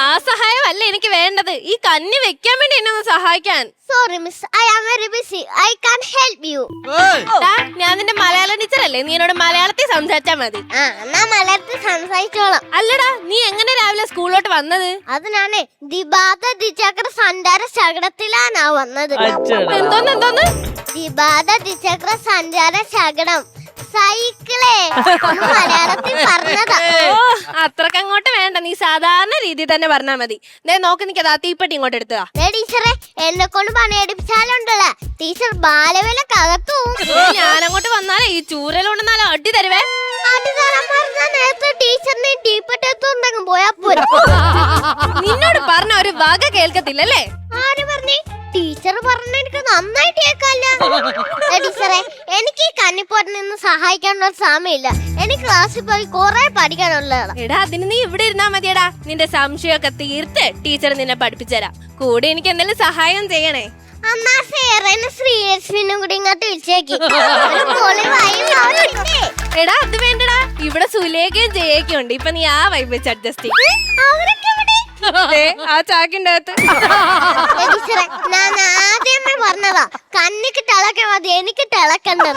ആ സഹായമല്ല എനിക്ക് വേണ്ടത്. ഈ കന്നി വെക്കാൻ വേണ്ടി എന്നെ ഒന്ന് സഹായിക്കാൻ. Sorry miss, I am very busy, I can help you. ഞാൻ നിന്റെ മലയാളം ടീച്ചറല്ലേ, നീ എന്നോട് മലയാളത്തിൽ സംസാരിച്ചാ മതി. എന്നാ മലയാളത്തിൽ സംസാരിച്ചോളാം. അല്ലടാ നീ എങ്ങനെ രാവിലെ സ്കൂളിലോട്ട് വന്നത്? അത് ഞാനേ ദിബാത ദ്വിചക്ര സഞ്ചാര ശകടത്തിലാണ് വന്നത്. എന്തോന്ന് ദിബാത ദ്വിചക്ര സഞ്ചാര ശകടം സൈക്കിളേ മലയാളത്തിൽ പറഞ്ഞതാ. ഓ അത്രക്ക് അങ്ങോട്ട് വേണ്ട, നീ സാധാരണ രീതിയിൽ തന്നെ പറഞ്ഞാ മതി. നോക്ക് നിക്കതാ തീപ്പെട്ടി ഇങ്ങോട്ട് എടുത്തുക. ടീച്ചറെ എന്നെ കൊണ്ട് പണിയെടുപ്പിച്ചാലുണ്ടല്ലോ ടീച്ചർ ബാലവേല കകത്തു. ഞാനങ്ങോട്ട് വന്നാലേ ഈ ചൂരലുണ്ടെന്നാലോ അടി തരുവേ. അടി തരാൻ പറഞ്ഞാൽ നേരത്തെ ടീച്ചറിനെ ടീപ്പെട്ടി എത്തുണ്ടെങ്കിൽ പോയാ പോരാ. നിന്നോട് പറഞ്ഞ ഒരു വക കേൾക്കത്തില്ലല്ലേ? ആര് പറഞ്ഞേ? ടീച്ചർ പറഞ്ഞ എനിക്ക് നന്നായിട്ട് കേൾക്കാല്ലോ. ടീച്ചറെ എനിക്ക് ഈ കന്നിപ്പോട്ടിൽ നിന്ന് സഹായിക്കാനുള്ള സമയമില്ല, എനിക്ക് ക്ലാസ്സിൽ പോയി കുറെ പഠിക്കാനുള്ളതാണ്. എടാ അതിന് നീ ഇവിടെ ഇരുന്നാ മതിയടാ. നിന്റെ സംശയമൊക്കെ തീർത്ത് ടീച്ചർ നിന്നെ പഠിപ്പിച്ചുതരാം. കൂടെ എനിക്ക് എന്തെങ്കിലും സഹായം ചെയ്യണേ. അന്നാ സേറന് ശ്രീലക്ഷ്മിനും കൂടി ഇങ്ങോട്ട് വിളിച്ചേക്ക്. എടാ അത് വേണ്ടടാ, ഇവിടെ സുലേഖയും ജയക്കും ഉണ്ട്. ഇപ്പൊ നീ ആ വൈബ് വെച്ച് അഡ്ജസ്റ്റ് ആ ചാക്കിന്റെ അകത്ത്. ഞാൻ ആദ്യമേ പറഞ്ഞതാ കണ്ണിക്ക് തിളക്കാൻ മതി, എനിക്ക് തിളക്കണ്ടേ.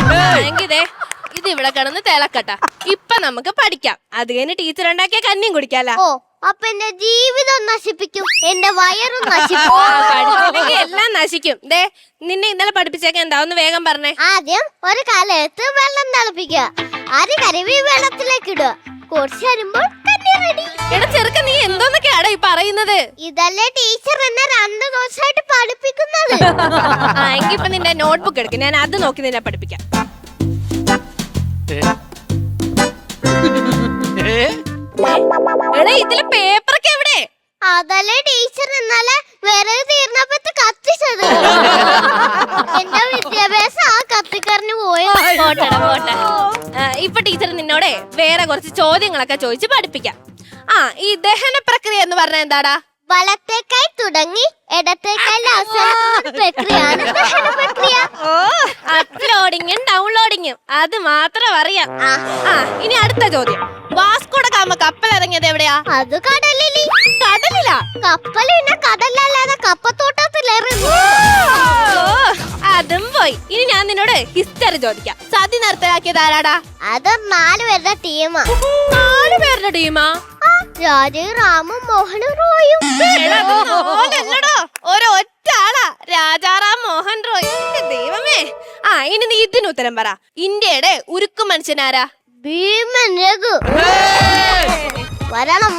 ഇത് ഇവിടെ കിടന്ന് തിളക്കട്ട. ഇപ്പൊ നമുക്ക് പഠിക്കാം. അത് കഴിഞ്ഞ് ടീച്ചർ ഉണ്ടാക്കിയ കഞ്ഞിയും കുടിക്കാലോ. ഓ അപ്പൊ എന്റെ ജീവിതം നശിപ്പിക്കും, എന്റെ വയറും നശിപ്പിക്കും. പഠിച്ചില്ലെങ്കിൽ എല്ലാം നശിക്കും. ദേ നിന്നെ ഇന്നലെ പഠിപ്പിച്ചേക്കാൻ എന്താ ഒന്ന് വേഗം പറഞ്ഞേ. ആദ്യം ഒരു കാലത്ത് വെള്ളം തിളപ്പിക്കുക, അരി കരുവി വെള്ളത്തിലേക്ക് ഇടുക, കുറച്ച് വരുമ്പോൾ എടാ ചെറുക്ക നീ എന്തോന്നൊക്കെയാടാ ഈ പറയുന്നത്? ഇതല്ലേ ടീച്ചർ എന്നെ 2 ദിവസമായിട്ട് പഠിപ്പിക്കുന്നത്. എങ്കി ഇപ്പൊ നിന്റെ നോട്ട്ബുക്ക് എടുക്കും, ഞാൻ അത് നോക്കി നിന്നെ പഠിപ്പിക്കാം. എടാ ഇതിലെ പേപ്പറൊക്കെ എവിടെ? അതല്ലേ ടീച്ചർ ഇന്നലെ വിറക് തീർന്നപ്പോ കത്തിച്ചത്. എന്റെ വിദ്യാഭ്യാസം ആ കത്തിക്കറിഞ്ഞു പോയോ. പോട്ടെ. ഇപ്പൊ ടീച്ചർ നിന്നോടെ വേറെ കുറച്ച് ചോദ്യങ്ങളൊക്കെ ചോദിച്ച് പഠിപ്പിക്കാം. ഈ ദഹന പ്രക്രിയ എന്ന് പറഞ്ഞ എന്താടാ? വലത്തേക്കായി തുടങ്ങി ഇടത്തേക്കായി അവസാന പ്രക്രിയയാണ് ദഹന പ്രക്രിയ. ഓ അപ്ലോഡിങ്ങും ഡൗൺലോഡിങ്ങും അത് മാത്രം അറിയാം. ഇനി അടുത്ത ചോദ്യം. വാസ്കോഡ ഗാമ കപ്പൽ ഇറങ്ങിയത് എവിടെയാ? അത് കടലില്. കടലിലാ? കപ്പൽ പിന്നെ കടലല്ലാതെ കപ്പത്തോട്ടത്തിലിറങ്ങി. അതും പോയി. ഇനി ഞാൻ നിന്നോട് ഹിസ്റ്ററി ചോദിക്കാം. സതി നിർത്തലാക്കിയത് ആരാടാ? അത് 4 പേരുടെ ടീമാ. 4 പേരുടെ ടീമാ? രാജയും രാമും മോഹനും റോയും. ഒരൊറ്റ ആളാ രാജാറാം മോഹൻ റോയ്. ദൈവമേ. ഇനി നീ ഇതിന് ഉത്തരം പറ. ഇന്ത്യയുടെ ഉരുക്കു മനുഷ്യനാരാ? ഭീമൻ രഘു.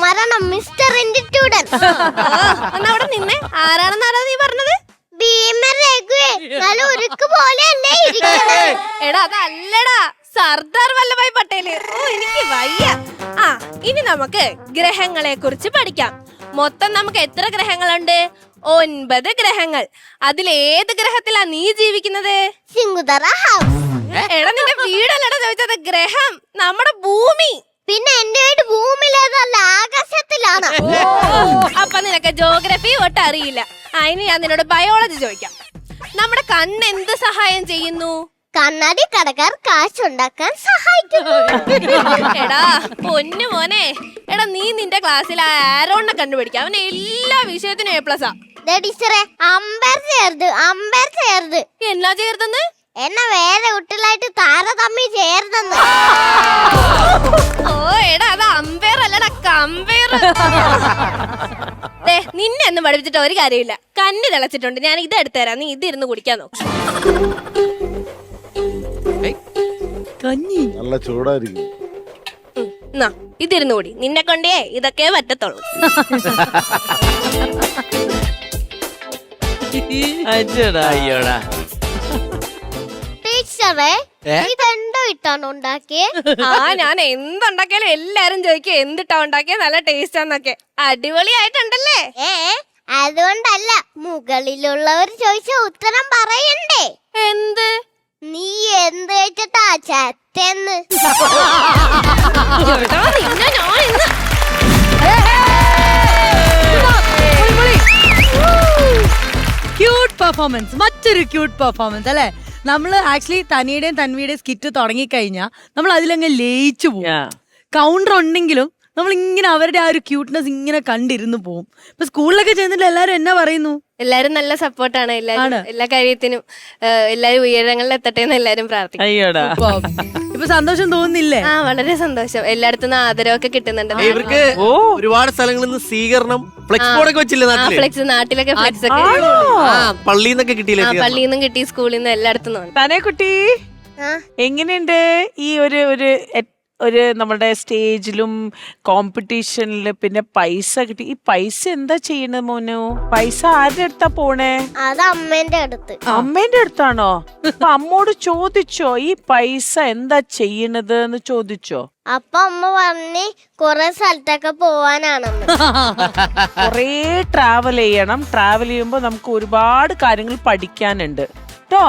വരണം മിസ്റ്റർ ഇൻഡിറ്റ്യൂഡൻ. അവിടെ നിന്നെ ആരാണെന്നാരാ നീ പറഞ്ഞത്? ഭീമൻ രഘുവേ നല്ല ഉരുക്ക് പോലെയല്ലേ ഇരിക്കുന്നത്. എടാ അതല്ലടാ, സർദാർ വല്ലഭായ് പട്ടേല്. ഓ എനിക്ക് വയ്യ. ഇനി നമുക്ക് ഗ്രഹങ്ങളെ കുറിച്ച് പഠിക്കാം. മൊത്തം നമുക്ക് എത്ര ഗ്രഹങ്ങളുണ്ട്? 9 ഗ്രഹങ്ങൾ. അതിലേത് ഗ്രഹത്തിലാ നീ ജീവിക്കുന്നത്? സിംഗുതറ ഹൗസ്. എടാ നിന്റെ വീടല്ലടാ ചോദിച്ചത്, ഗ്രഹം നമ്മുടെ ഭൂമി. പിന്നെ എന്റെ വീട് ഭൂമിയിലേതല്ല, ആകാശത്തിലാണ്. അപ്പൊ നിനക്ക് ജോഗ്രഫി ഒട്ടും അറിയില്ല. ഇനി ഞാൻ നിന്നോട് ബയോളജി ചോദിക്കാം. നമ്മുടെ കണ്ണ് എന്ത് സഹായം ചെയ്യുന്നു? കണ്ണാടി കടക്കാർ കാശുണ്ടാക്കാൻ സഹായിക്കുന്നു. എടാ പൊന്നു മോനെ, എടാ നീ നിന്റെ ക്ലാസ്സിൽ ആരോണിനെ കണ്ടുപിടിക്കാം. അവന് എല്ലാ വിഷയത്തിനും A+. ടീച്ചറെ അമ്പയർ ചേർത്. എന്നാ ചേർതെന്ന്? എന്നെ വേറെ കുട്ടികളായിട്ട് താരതമ്യം ചേർതെന്ന്. ഓ എടാ അത് അമ്പയർ അല്ലടാ, കമ്പയർ. നിന്നെ ഒന്നും പഠിപ്പിച്ചിട്ട് ഒരു കാര്യമില്ല. കണ്ണ് തിളച്ചിട്ടുണ്ട്, ഞാൻ ഇത് എടുത്തുതരാം. നീ ഇതിരുന്ന് കുടിക്കാൻ നോക്കും. നല്ല ചൂടായിരിക്കും. ഇതിരുന്ന് കൂടി, നിന്നെ കൊണ്ടേ ഇതൊക്കെ പറ്റത്തുള്ളൂ. അയ്യോടാ. ടീച്ചറെ ഇതെന്തോ എന്തിട്ടാണ് ഉണ്ടാക്കിയേ? ഞാൻ എന്തുണ്ടാക്കിയാലും എല്ലാരും ചോദിക്കും എന്തിട്ടാ ഉണ്ടാക്കിയ നല്ല ടേസ്റ്റ് ആന്നൊക്കെ. അടിപൊളിയായിട്ടുണ്ടല്ലേ? അതുകൊണ്ടല്ല, മുകളിലുള്ളവർ ചോദിച്ച ഉത്തരം പറയണ്ടേ? എന്ത്? നീ എന്ത് വെച്ചിട്ടാ ചത്തെന്ന്? ക്യൂട്ട് പെർഫോമൻസ്, മറ്റൊരു ക്യൂട്ട് പെർഫോമൻസ് അല്ലെ. നമ്മള് ആക്ച്വലി തനിയുടെയും തൻവിയുടെയും സ്കിറ്റ് തുടങ്ങിക്കഴിഞ്ഞാൽ നമ്മൾ അതിലങ്ങ് ലയിച്ചു പോകും. കൗണ്ടർ ഉണ്ടെങ്കിലും നമ്മൾ ഇങ്ങനെ അവരുടെ ആ ഒരു ക്യൂട്ട്നെസ് ഇങ്ങനെ കണ്ടിരുന്നു പോകും. ഇപ്പൊ സ്കൂളിലൊക്കെ ചെന്നിട്ട് എല്ലാരും എന്നാ പറയുന്നു? എല്ലാരും നല്ല സപ്പോർട്ടാണ്. എല്ലാരും എല്ലാ കാര്യത്തിനും എല്ലാരും ഉയരങ്ങളിൽ എത്തട്ടെ എന്ന് എല്ലാരും പ്രാർത്ഥിക്കും. അയ്യോടാ, ഇപ്പൊ സന്തോഷം തോന്നുന്നില്ലേ? ആ, വളരെ സന്തോഷം. എല്ലായിടത്തും ആദരവൊക്കെ കിട്ടുന്നുണ്ട്. ഇവർക്ക് ഒരുപാട് സ്ഥലങ്ങളിൽ നിന്ന് സ്വീകരണം ഫ്ലെക്സ് ബോർഡൊക്കെ വെച്ചില്ലേ നാട്ടില്? ഫ്ലെക്സ്, നാട്ടിലൊക്കെ ഫ്ലെക്സ് ഒക്കെ പള്ളിയിൽ നിന്നൊക്കെ കിട്ടിയില്ലേ? പള്ളിയിൽ നിന്നും കിട്ടി, സ്കൂളിൽ നിന്നും എല്ലായിടത്തും. തന്നെ കുട്ടി എങ്ങനെയുണ്ട് ഈ ഒരു നമ്മുടെ സ്റ്റേജിലും കോമ്പറ്റീഷനിലും പിന്നെ പൈസ കിട്ടി? ഈ പൈസ എന്താ ചെയ്യണത് മോനു? പൈസ ആരുടെ അടുത്താ പോണേ? അത് അമ്മേന്റെ അടുത്ത്. അമ്മേന്റെ അടുത്താണോ? അപ്പൊ അമ്മോട് ചോദിച്ചോ ഈ പൈസ എന്താ ചെയ്യണത് എന്ന് ചോദിച്ചോ? അപ്പൊ അമ്മ പറഞ്ഞ് കൊറേ സ്ഥലത്തൊക്കെ പോവാനാണെന്ന്. കൊറേ ട്രാവൽ ചെയ്യണം. ട്രാവൽ ചെയ്യുമ്പോ നമുക്ക് ഒരുപാട് കാര്യങ്ങൾ പഠിക്കാനുണ്ട് കേട്ടോ.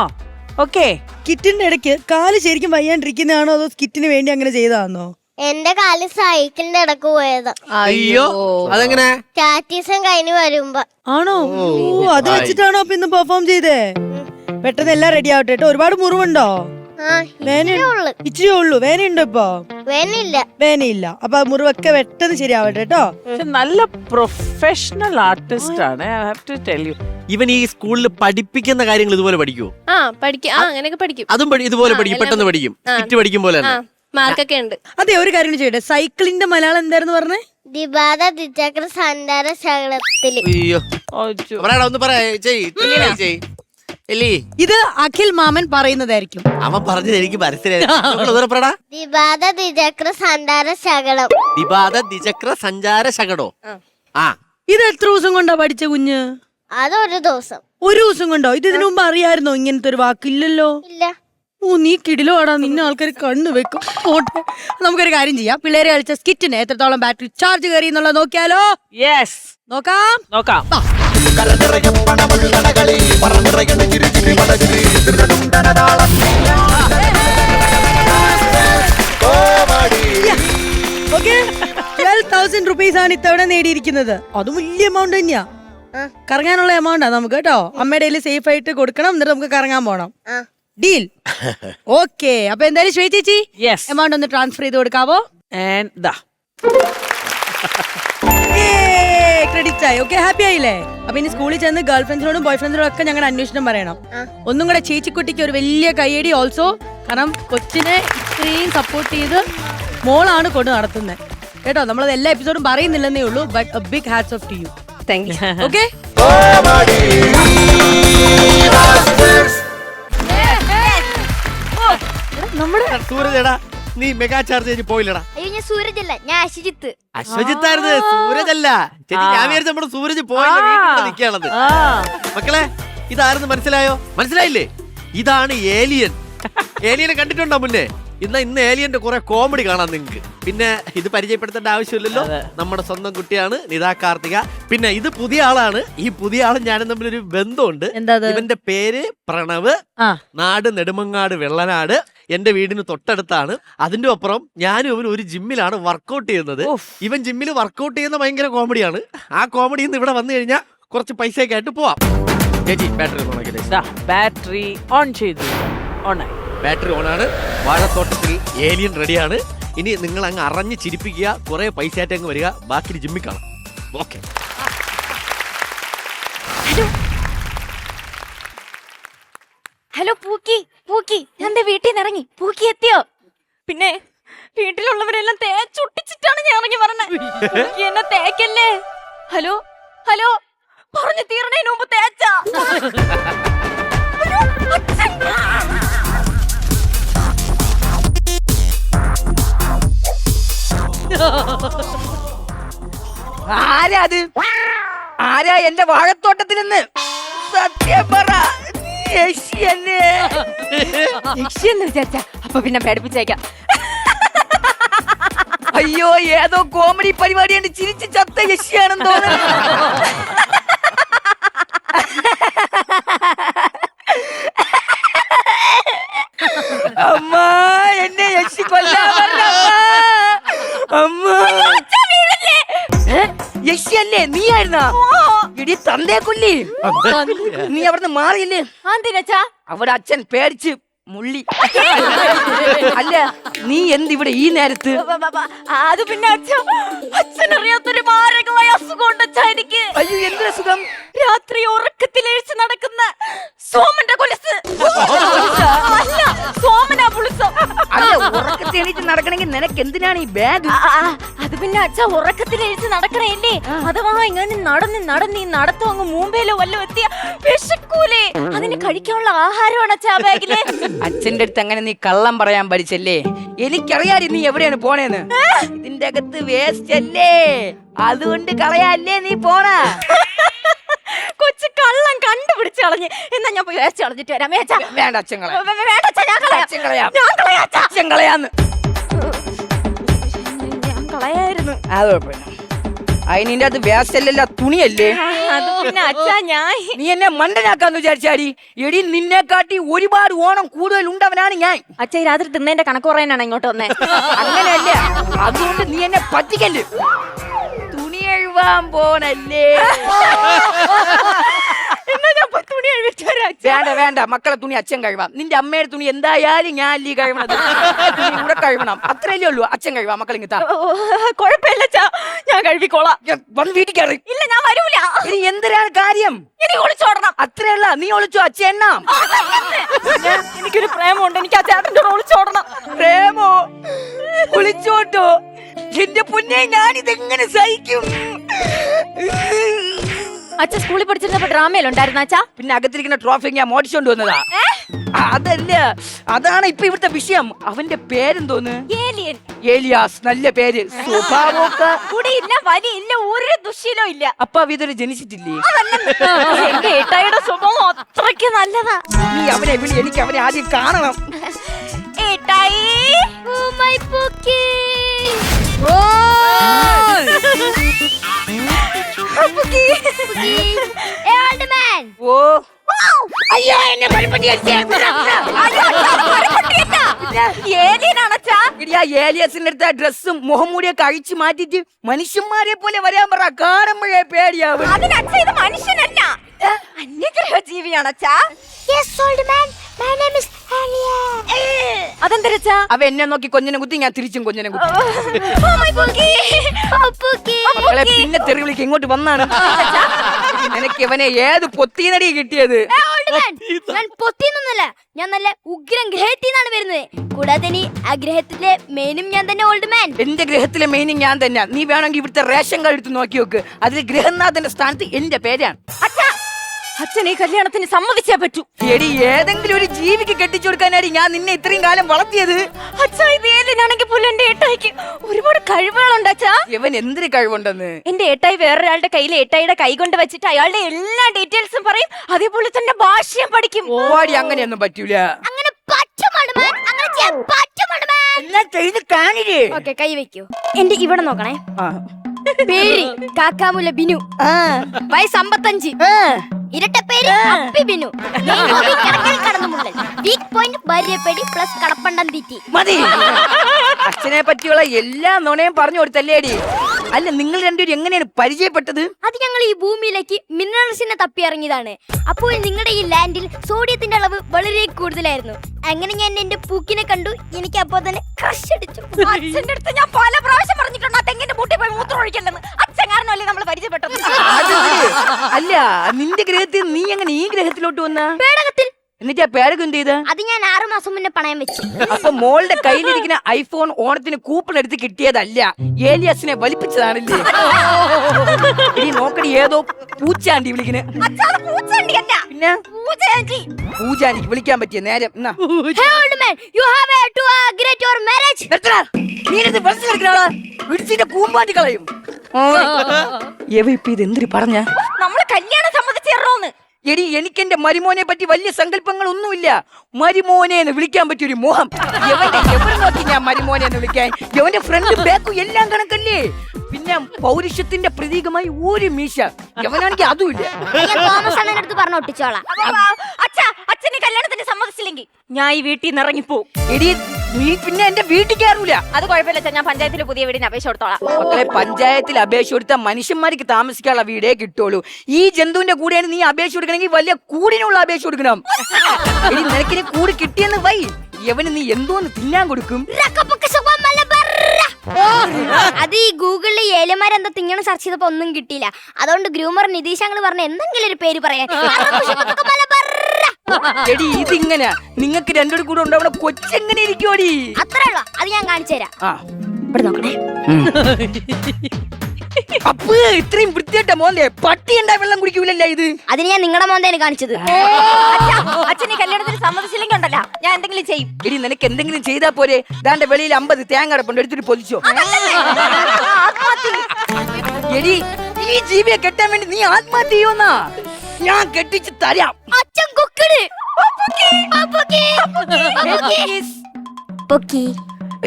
ഓക്കെ. സ്കിറ്റിന്റെ ഇടയ്ക്ക് കാല് ശരിക്കും വയ്യാണ്ടിരിക്കുന്നതാണോ അതോ സ്കിറ്റിന് വേണ്ടി അങ്ങനെ ചെയ്തതാണോ? എന്റെ കാല് സൈക്കിളിന്റെ ഇടക്ക് പോയതാ. അയ്യോ, അതെങ്ങനെ? പ്രാക്ടീസും കഴിഞ്ഞ് വരുമ്പോ. ആണോ? ഓ, അത് വെച്ചിട്ടാണോ അപ്പൊ ഇന്ന് പെർഫോം ചെയ്തേ? പെട്ടെന്ന് എല്ലാം റെഡി ആവട്ടെ കേട്ടോ. ഒരുപാട് മുറിവുണ്ടോ? ഇച്ചിരി ഉള്ളു. വേനയുണ്ടോ ഇപ്പൊ? വേനയില്ല. അപ്പൊ മുറിവൊക്കെ പെട്ടെന്ന് ശരിയാവട്ടെ കേട്ടോ. നല്ല പ്രൊഫഷണൽ ആർട്ടിസ്റ്റ് ആണ്. I have to tell you. ഇവൻ ഈ സ്കൂളിൽ പഠിപ്പിക്കുന്ന കാര്യങ്ങൾ ഇതുപോലെ പഠിക്കുമോ? അങ്ങനെയൊക്കെ പഠിക്കും. അതും ഇതുപോലെ പഠിക്കും, പെട്ടെന്ന് പഠിക്കും. സ്കിറ്റ് പഠിക്കും പോലെ തന്നെ മാർക്കൊക്കെ ഉണ്ട്. അതെ, ഒരു കാര്യം ചെയ്യട്ടെ. സൈക്കിളിന്റെ മലയാളം എന്തായിരുന്നു പറഞ്ഞേ? ദിബാദ ദ്വിചക്ര സഞ്ചാര ശകലത്തില്. അയ്യോ, ഒന്ന് പറയേ. ഇത് അഖിൽ മാമൻ പറയുന്നതായിരിക്കും. അവൻ പറഞ്ഞത് എനിക്ക് മനസ്സിലായി. ദിബാദ ദ്വിചക്ര സഞ്ചാര ശകലം. ദിബാദ ദ്വിചക്ര സഞ്ചാര ശകടോ? ഇത് എത്ര ദിവസം കൊണ്ടാ പഠിച്ച കുഞ്ഞ്? അതൊരു ദിവസം. ഒരു ദിവസം കൊണ്ടോ? ഇത് ഇതിനു മുമ്പ് അറിയായിരുന്നോ ഇങ്ങനത്തെ ഒരു വാക്കില്ലല്ലോ? ഇല്ല. ഓ, നീ കിടിലോ ആടാ. നിന്നെ ആൾക്കാർ കണ്ണു വെക്കും. പോട്ടെ, നമുക്കൊരു കാര്യം ചെയ്യാം. പിള്ളേരെ കളിച്ച സ്കിറ്റിന് എത്രത്തോളം ബാറ്ററി ചാർജ് കയറി എന്നുള്ളത് നോക്കിയാലോ? യെസ്, നോക്കാം. ഓക്കെ, 12,000 rupees ആണ് ഇത്തവണ നേടിയിരിക്കുന്നത്. അതും വലിയ എമൗണ്ട് തന്നെയാ. കറങ്ങാനുള്ള എമൗണ്ടാ നമുക്ക് കേട്ടോ. അമ്മയുടെ കയ്യിൽ സേഫ് ആയിട്ട് കൊടുക്കണം. എന്നിട്ട് നമുക്ക് കറങ്ങാൻ പോണം. ഡീൽ? ഓക്കെ. അപ്പൊ എന്തായാലും ശ്വേത ചേച്ചി എമൗണ്ട് ഒന്ന് ട്രാൻസ്ഫർ ചെയ്ത് കൊടുക്കാവോ? ക്രെഡിറ്റ് ആയി. ഓക്കെ, ഹാപ്പി ആയില്ലേ? അപ്പൊ ഇനി സ്കൂളിൽ ചെന്ന് ഗേൾ ഫ്രണ്ട്സിനോടും ബോയ് ഫ്രണ്ട്സിനോടും ഒക്കെ ഞങ്ങളുടെ അന്വേഷണം പറയണം. ഒന്നും കൂടെ ചേച്ചിക്കുട്ടിക്ക് ഒരു വലിയ കയ്യടി ഓൾസോ. കാരണം കൊച്ചിനെ ഇത്രയും സപ്പോർട്ട് ചെയ്ത് മോളാണ് കൊണ്ട് നടത്തുന്നത് കേട്ടോ. നമ്മളത് എല്ലാ എപ്പിസോഡും പറയുന്നില്ലെന്നേ ഉള്ളൂ. But a big hats off to you. Thank you. Okay. നമ്മുടെ സൂരജേടാ, നീ മെഗാ ചാർജ് കഴിഞ്ഞ് പോയില്ലടാ? അയ്യോ, ഞാൻ സൂരജല്ല, ഞാൻ അശ്വജിത്ത്. അശ്വജിത്തായിരുന്നു, സൂരജല്ല ചേച്ചി. ഞാൻ വിചാരിച്ച നമ്മുടെ സൂരജ് പോയില്ല, നിൽക്കാണത്. മക്കളെ, ഇതാരെന്ന് മനസ്സിലായില്ലേ? ഇതാണ് ഏലിയൻ. ഏലിയനെ കണ്ടിട്ടുണ്ടോ മുന്നേ? ഇന്ന് ഏലിയന്റെ കുറെ കോമഡി കാണാം നിങ്ങൾക്ക്. പിന്നെ ഇത് പരിചയപ്പെടുത്തേണ്ട ആവശ്യമില്ലല്ലോ. നമ്മുടെ സ്വന്തം കുട്ടിയാണ് നിതാ കാർത്തിക. പിന്നെ ഇത് പുതിയ ആളാണ്. ഈ പുതിയ ആളും ഞാനും തമ്മിലൊരു ബന്ധമുണ്ട്. ഇവന്റെ പേര് പ്രണവ്. നാട് നെടുമങ്ങാട് വെള്ളനാട്. എന്റെ വീടിന് തൊട്ടടുത്താണ്. അതിന്റെ അപ്പുറം ഞാനും ഇവൻ ഒരു ജിമ്മിലാണ് വർക്കൗട്ട് ചെയ്യുന്നത്. ഇവൻ ജിമ്മിൽ വർക്കൗട്ട് ചെയ്യുന്ന ഭയങ്കര കോമഡിയാണ്. ആ കോമഡിയിൽ നിന്ന് ഇവിടെ വന്നു കഴിഞ്ഞാൽ കുറച്ച് പൈസയൊക്കെ ആയിട്ട് പോവാം. ചേച്ചി, ബാറ്ററി ഓൺ ചെയ്തു. ബാറ്ററി ഓണാണ്. വാഴത്തോട്ടത്തിൽ ഏലിയൻ റെഡിയാണ്. ഇനി നിങ്ങൾ അങ്ങ് അറിഞ്ഞ് ചിരിപ്പിക്കുക. കുറെ പൈസ ആയിട്ട് അങ്ങ് വരിക. ബാക്കി ജിമ്മിൽ കാണാം. ഓക്കെ. ഹലോ പൂക്കി, ഞാൻ വീട്ടിൽ നിന്ന് ഇറങ്ങി. പൂക്കി എത്തിയോ? പിന്നെ വീട്ടിലുള്ളവരെല്ലാം തേച്ചൊട്ടിച്ചിട്ടാണ് ഞാൻ ഇറങ്ങി പറഞ്ഞത്. എന്നെ തേക്കല്ലേ. ഹലോ പറഞ്ഞു തീരണേന് മുമ്പ് തേച്ച. ആരാ എന്റെ വാഴത്തോട്ടത്തിൽ നിന്ന്? സത്യം പറ, നീ യക്ഷിയെന്ന് വിചാരിച്ച അപ്പൊ പിന്നെ പേടിപ്പിച്ചേക്കാം. അയ്യോ ഏതോ കോമഡി പരിപാടിയാണ് ചിരിച്ച് ചത്ത യക്ഷിയാണെന്ന് തോന്നുന്നു. അമ്മ എന്നെ യക്ഷി കൊല്ലാൻ അമ്മ. യക്ഷിയല്ലേ നീയായിരുന്നാ? ഇടി തന്തേ കൊല്ലി. നീ അവിടുന്ന് മാറിയില്ലേ? അവിടെ അച്ഛൻ പേടിച്ച് മുള്ളി. അല്ല നീ എന്തിവിടെ ഈ നേരത്ത്? അത് പിന്നെ അച്ഛനറിയാത്തൊരു മാരകമായ അസുഖം ഉണ്ട് എനിക്ക്. അയ്യോ എന്തൊരു അസുഖം? രാത്രി ഉറക്കത്തിലെഴിച്ച് നടക്കുന്ന സോമന്റെ കൊലുസ്. അല്ല സോമനാ പുളിസം. അല്ല ഉറക്കത്തെ എണീറ്റ് നടക്കണമെങ്കിൽ നിനക്ക് എന്തിനാണ് ഈ ബാഗ്? അത് പിന്നെ അച്ഛ ഉറക്കത്തിലെഴിച്ച് നടക്കണല്ലേ. അഥവാ ഇങ്ങനെ നടന്ന് ഈ നടത്തം അങ്ങ് മുംബൈയിലോ വല്ലോ എത്തിയ വിശക്കൂലേ? അതിന് കഴിക്കാനുള്ള ആഹാരമാണ് അച്ഛാ ബാഗില്. അച്ഛന്റെ അടുത്ത് അങ്ങനെ നീ കള്ളം പറയാൻ പഠിച്ചല്ലേ? എനിക്കറിയാടി നീ എവിടെയാണ് പോണേന്ന്. ഇതിന്റെ അകത്ത് വേസ്റ്റ് അല്ലേ, അതുകൊണ്ട് കളയാല്ലേ നീ പോണ. കൊച്ചു കള്ളം കണ്ടുപിടിച്ച് കളഞ്ഞ്. എന്നാ ഞാൻ പോയി വേസ്റ്റ് കളഞ്ഞിട്ട് വരാം. വേണ്ട അച്ഛൻ കളയാം. വേണ്ട അച്ഛാ, ഞാൻ കളയാം. അച്ഛൻ കളയാം. ഞാൻ കളയാം അച്ഛാ. അച്ഛൻ കളയാന്ന്. ഞാൻ കളയായിരുന്നു. അത് കുഴപ്പമില്ല. അതിന്റെ അത് വേസ്റ്റ് അല്ലല്ല, തുണിയല്ലേ. അത് പിന്നെ അച്ഛാ ഞാൻ നീ എന്നെ മണ്ടനാക്കാന്ന് വിചാരിച്ചാടി? എടി നിന്നെ കാട്ടി ഒരുപാട് ഓണം കൂടുതൽ ഉണ്ടവനാണ് ഞാൻ. അച്ഛാ ഈ രാത്രി തിന്നേന്റെ കണക്ക് പറയാനാണ് ഇങ്ങോട്ട് വന്നേ. അങ്ങനെയല്ല, അതുകൊണ്ട് നീ എന്നെ പറ്റിക്കല്ലേ. തുണി എഴുവാൻ പോണല്ലേ? വേണ്ട വേണ്ട, മക്കളെ തുണി അച്ഛൻ കഴിവാം. നിന്റെ അമ്മയുടെ തുണി എന്തായാലും ഞാൻ അല്ലീ കഴിവണത്. തുണി കൂടെ കഴിവണം, അത്രയല്ലേ ഉള്ളൂ. അച്ഛൻ കഴിവാം, മക്കൾ ഇങ്ങത്താ. കുഴപ്പമില്ല അച്ഛാ, ഞാൻ കഴിവിക്കോളാം. വന്ന് വീട്ടിൽ കയറി. ഇല്ല ഞാൻ വരൂല. ഇനി എന്തിനാണ് കാര്യം? ഇനി ഒളിച്ചോടണം. അത്രയല്ല, നീ ഒളിച്ചോ അച്ഛൻ എണ്ണാം. എനിക്കൊരു പ്രേമുണ്ട്, എനിക്ക് ആ ചേട്ടൻ്റെ ഒളിച്ചോടണം. പ്രേമോ? ഒളിച്ചോട്ടോ? എന്റെ പൊന്നെ, ഞാനിതെങ്ങനെ സഹിക്കും? അച്ഛൻ സ്കൂളിൽ പഠിച്ചിരുന്നപ്പോ ഡ്രാമയിലുണ്ടായിരുന്നു അച്ഛാ. പിന്നെ അകത്തിരിക്കുന്ന ട്രോഫി ഞാൻ മോടിച്ചോണ്ട് വന്നതാ. അതല്ല, അതാണ് ഇപ്പൊ ഇവിടുത്തെ വിഷയം. അവന്റെ പേരെന്തോന്ന്? ഏലിയൻ. ഏലിയാസ്, നല്ല പേര്. സ്വഭാവമൊക്കെ കുടിയില്ല, വലിയില്ല, ഒരു ദുശ്ശീലവും ഇല്ല. അപ്പൊ ഇതൊരു ജനിച്ചിട്ടില്ലേ? എന്റെ ഏട്ടായിയുടെ സ്വഭാവം അത്രയ്ക്ക് നല്ലതാ. നീ അവനെ വിളി, എനിക്ക് അവനെ ആദ്യം കാണണം. ഏട്ടായി. ഓ അയ്യോ, എന്നെ ഏലിയസിന്റെ അടുത്ത ഡ്രസ്സും മുഖംമൂടിയൊക്കെ അഴിച്ചു മാറ്റിട്ട് മനുഷ്യന്മാരെ പോലെ വരാൻ പറ. കാണുമ്പോഴേ പേടിയാവും. അതിനച്ഛ ഇത് മനുഷ്യനല്ല, അന്യഗ്രഹ ജീവിയാണ് അച്ഛാ. അതെന്തരച്ചാ? അവ എന്നെ നോക്കി കൊഞ്ഞനെ കുത്തി, ഞാൻ തിരിച്ചും കൊഞ്ഞനെ കുത്തി. മക്കളെ പിന്നെ തെറി വിളിക്ക്, ഇങ്ങോട്ട് വന്നാണ്. നിനക്ക് ഇവനെ ഏത് പൊത്തീനടി കിട്ടിയത്? ഞാൻ പൊത്തിന്നൊന്നല്ല, ഞാൻ നല്ല ഉഗ്രം ഗ്രഹത്തിന്നാണ് വരുന്നത്. കൂടാതെ നീ ആ ഗ്രഹത്തിലെ മെയിനും ഞാൻ തന്നെ ഓൾഡ് മാൻ. എന്റെ ഗ്രഹത്തിലെ മെയിനും ഞാൻ തന്നെ. നീ വേണമെങ്കിൽ ഇവിടുത്തെ റേഷൻ കാർഡ് എടുത്ത് നോക്കി നോക്ക്, അതിൽ ഗ്രഹനാഥന്റെ സ്ഥാനത്ത് എന്റെ പേരാണ്. അച്ഛൻ ഈ കല്യാണത്തിന് സമ്മതിച്ചേ പറ്റൂ. എടി, ഏതെങ്കിലും ഒരു ജീവിക്ക് കെട്ടിച്ചു കൊടുക്കാനാടി ഞാൻ നിന്നെ ഇത്രയും കാലം വളർത്തിയത്. അച്ഛാ ഇത് ഏലിനാണെങ്കിൽ പോലും എന്റെ ഏട്ടായിക്ക് ഒരുപാട് കഴിവുകളുണ്ട് അച്ഛാ. ഇവൻ എന്തൊരു കഴിവുണ്ടെന്ന്. എന്റെ ഏട്ടായി വേറൊരാളുടെ കയ്യിൽ ഏട്ടായിയുടെ കൈ കൊണ്ട് വെച്ചിട്ട് അയാളുടെ എല്ലാ ഡീറ്റെയിൽസും പറയും. അതേപോലെ തന്നെ ഭാഷയും പഠിക്കും. ഓടി അങ്ങനെയൊന്നും പറ്റൂല. അങ്ങനെ കൈ വെക്കൂ. എന്റെ ഇവിടെ നോക്കണേ. പേര് കാക്കാമുല ബിനു, വയസ്സ് 55, ഇരട്ട പേര് അപ്പി ബിനു, വീക്ക് പോയിന്റ് ഭാര്യപ്പേടി പ്ലസ് കടപ്പണ്ടം തീറ്റി. മതി, അച്ഛനെ പറ്റിയുള്ള എല്ലാ നുണയും പറഞ്ഞു കൊടുത്തല്ലേടി. അല്ല, നിങ്ങൾ രണ്ടുപേരും എങ്ങനെയാണ് പരിചയപ്പെട്ടത്? അത് ഞങ്ങൾ ഈ ഭൂമിയിലേക്ക് മിനറൽസിനെ തപ്പി ഇറങ്ങിയതാണ്. അപ്പോൾ നിങ്ങളുടെ ഈ ലാൻഡിൽ സോഡിയത്തിന്റെ അളവ് വളരെ കൂടുതലായിരുന്നു. അങ്ങനെ ഞാൻ എന്റെ പൂക്കിനെ കണ്ടു, എനിക്ക് അപ്പോ തന്നെ ക്രഷ് അടിച്ചു. അച്ഛന്റെ അടുത്ത് ഞാൻ പല പ്രാവശ്യം പറഞ്ഞിട്ടുണ്ട് ആ തെങ്ങിന്റെ പൂട്ടി പോയി മൂത്രം ഒഴിക്കല്ലെന്ന്. അച്ഛൻ കാരണമല്ലേ നമ്മൾ പരിചയപ്പെട്ടത്. അല്ല, നിന്റെ ഗ്രഹത്തിൽ നീ എങ്ങനെ ഈ ഗ്രഹത്തിലോട്ട് വന്ന? പേടകത്തിൽ. എന്നിട്ട് ആ പേടകം എന്ത് ചെയ്ത്? അത് ഞാൻ 6 മാസം മുന്നേ പണയം വെച്ചു. അപ്പൊ മോളുടെ കയ്യിലിരിക്കുന്ന ഐഫോൺ ഓണത്തിന് കൂപ്പൺ എടുത്ത് കിട്ടിയതല്ല, ഏലിയസിനെ വലിപ്പിച്ചതാണല്ലേ? ഇനി നോക്കടി, ഏതോ പൂച്ചാണ്ടി വിളിക്കണേ. പിന്നെ പൂജാനിക്ക് വിളിക്കാൻ പറ്റിയ നേരം. കൂമ്പാണ്ടി കളയും. ഇപ്പൊ ഇത് എന്തിരി പറഞ്ഞ? നമ്മള് കല്യാണം സമ്മതിച്ചേർന്നോന്ന്. എടി എനിക്ക് എന്റെ മരുമോനെ പറ്റി വലിയ സങ്കല്പങ്ങളൊന്നുമില്ല. മരുമോനെ എന്ന് വിളിക്കാൻ പറ്റിയൊരു മോഹം. എവിടെ നോക്കി ഞാൻ മരുമോനെ എന്ന് വിളിക്കാൻ? എവന്റെ ഫ്രണ്ട് ബാക്കും എല്ലാം കണക്കല്ലേ. പിന്നെ പൗരുഷത്തിന്റെ പ്രതീകമായി ഒരു മീശ. എവനാണെങ്കിൽ അതുമില്ല. തോമസ് അണ്ണന്റെ അടുത്ത് പറഞ്ഞു ഒട്ടിച്ചോളാം. അച്ഛനെ കല്യാണത്തിന് സമ്മതിച്ചില്ലെങ്കിൽ ഞാൻ ഈ വീട്ടിൽ നിന്ന് ഇറങ്ങിപ്പോവും. എടി നീ പിന്നെ എന്റെ വീട്ടിൽ കയറൂല. അത് കുഴപ്പമില്ല, ഞാൻ പഞ്ചായത്തിൽ പുതിയ വീടിന് അപേക്ഷ കൊടുത്തോളാം. മക്കളെ, പഞ്ചായത്തിൽ അപേക്ഷ കൊടുത്താൽ മനുഷ്യന്മാർക്ക് താമസിക്കാനുള്ള വീടേ കിട്ടുള്ളൂ. ഈ ജന്തുവിന്റെ കൂടെയാണ് നീ അപേക്ഷ കൊടുക്കണമെങ്കിൽ വലിയ കൂടിനുള്ള അപേക്ഷ കൊടുക്കണം. എടി നിനക്കിന് കൂട് കിട്ടിയെന്ന് വൈ. എവന് നീ എന്തോന്ന് തിന്നാൻ കൊടുക്കും? അത് ഈ ഗൂഗിളിൽ ഏലമാരെന്താ തിങ്ങണം സെർച്ച് ചെയ്തപ്പോ ഒന്നും കിട്ടിയില്ല. അതുകൊണ്ട് ഗ്രൂമർ നിതീഷ് പറഞ്ഞ എന്തെങ്കിലും ഒരു പേര് പറയാൻ. എടി ഇതിങ്ങനെ നിങ്ങൾക്ക് രണ്ടോട് കൂടെ ഉണ്ടാവണ കൊച്ചെങ്ങനെ ഇരിക്കുവോടി? അത്രേ ഉള്ളൂ, അത് ഞാൻ കാണിച്ചു തരാം. ഇവിടെ നോക്കണേ. അപ്പൊ ഇത്രയും വൃത്തിയായിട്ട മോന്റെ പട്ടി ഉണ്ടായ വെള്ളം കുടിക്കൂലല്ല ഇത്. അതിന് ഞാൻ നിങ്ങളുടെ മോന്തേനെ കാണിച്ചത്. അച്ഛനെ കല്യാണത്തിന് സമ്മതിച്ചില്ലെങ്കിൽ ഉണ്ടല്ലോ ഞാൻ എന്തെങ്കിലും ചെയ്യും. എടി നിനക്ക് എന്തെങ്കിലും ചെയ്താ പോരെ? ദാന്റെ വെളിയിൽ 50 തേങ്ങ അടപ്പുണ്ട്, എടുത്തിട്ട് പൊതിച്ചോ. എടി ഈ ജീവിയെ കെട്ടാൻ വേണ്ടി നീ ആത്മഹത്യ ചെയ്യുമെന്നാ? ഞാൻ കെട്ടിച്ച് തരാം. അച്ഛൻ കുക്കട്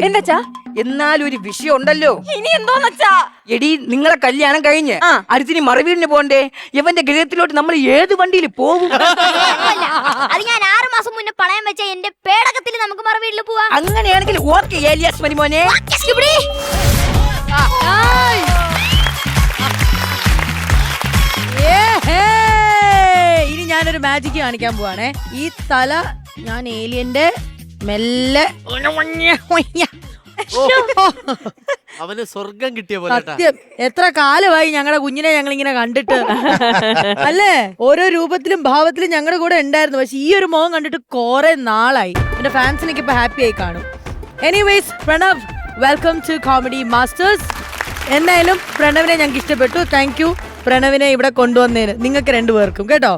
എന്താ എന്നാലൊരു വിഷയം ഉണ്ടല്ലോ. ഇനി എന്തോന്നച്ചാ? എടി നിങ്ങളെ കല്യാണം കഴിഞ്ഞ് അടുത്തിന് മറവീടിന് പോണ്ടേ? ഇവന്റെ ഗൃഹത്തിലോട്ട് നമ്മൾ ഏത് വണ്ടിയിൽ പോകും? അത് ഞാൻ 6 മാസം മുന്നേ പണയം വെച്ച എന്റെ പേടകത്തിൽ നമുക്ക് മറവീട്ടിൽ പോവാം. അങ്ങനെയാണെങ്കിൽ ഓക്കെ ഏലിയാസ് മരുമോനെ. ഇനി ഞാനൊരു മാജിക് കാണിക്കാൻ പോവാണേ. ഈ തല ഞാൻ ഏലിയന്റെ മെല്ലെ അവന് സ്വർഗം കിട്ടിയ പോലെ. സത്യം, എത്ര കാലമായി ഞങ്ങളുടെ കുഞ്ഞിനെ ഞങ്ങൾ ഇങ്ങനെ കണ്ടിട്ട് അല്ലേ? ഓരോ രൂപത്തിലും ഭാവത്തിലും ഞങ്ങളുടെ കൂടെ ഉണ്ടായിരുന്നു. പക്ഷെ ഈ ഒരു മുഖം കണ്ടിട്ട് കുറെ നാളായി. എന്റെ ഫാൻസിനൊക്കെ ഇപ്പൊ ഹാപ്പി ആയി കാണും. Anyways Pranav, welcome to comedy masters. എന്തായാലും പ്രണവിനെ ഞങ്ങൾക്ക് ഇഷ്ടപ്പെട്ടു. താങ്ക് യു പ്രണവിനെ ഇവിടെ കൊണ്ടുവന്നതിന് നിങ്ങൾക്ക് രണ്ടുപേർക്കും കേട്ടോ.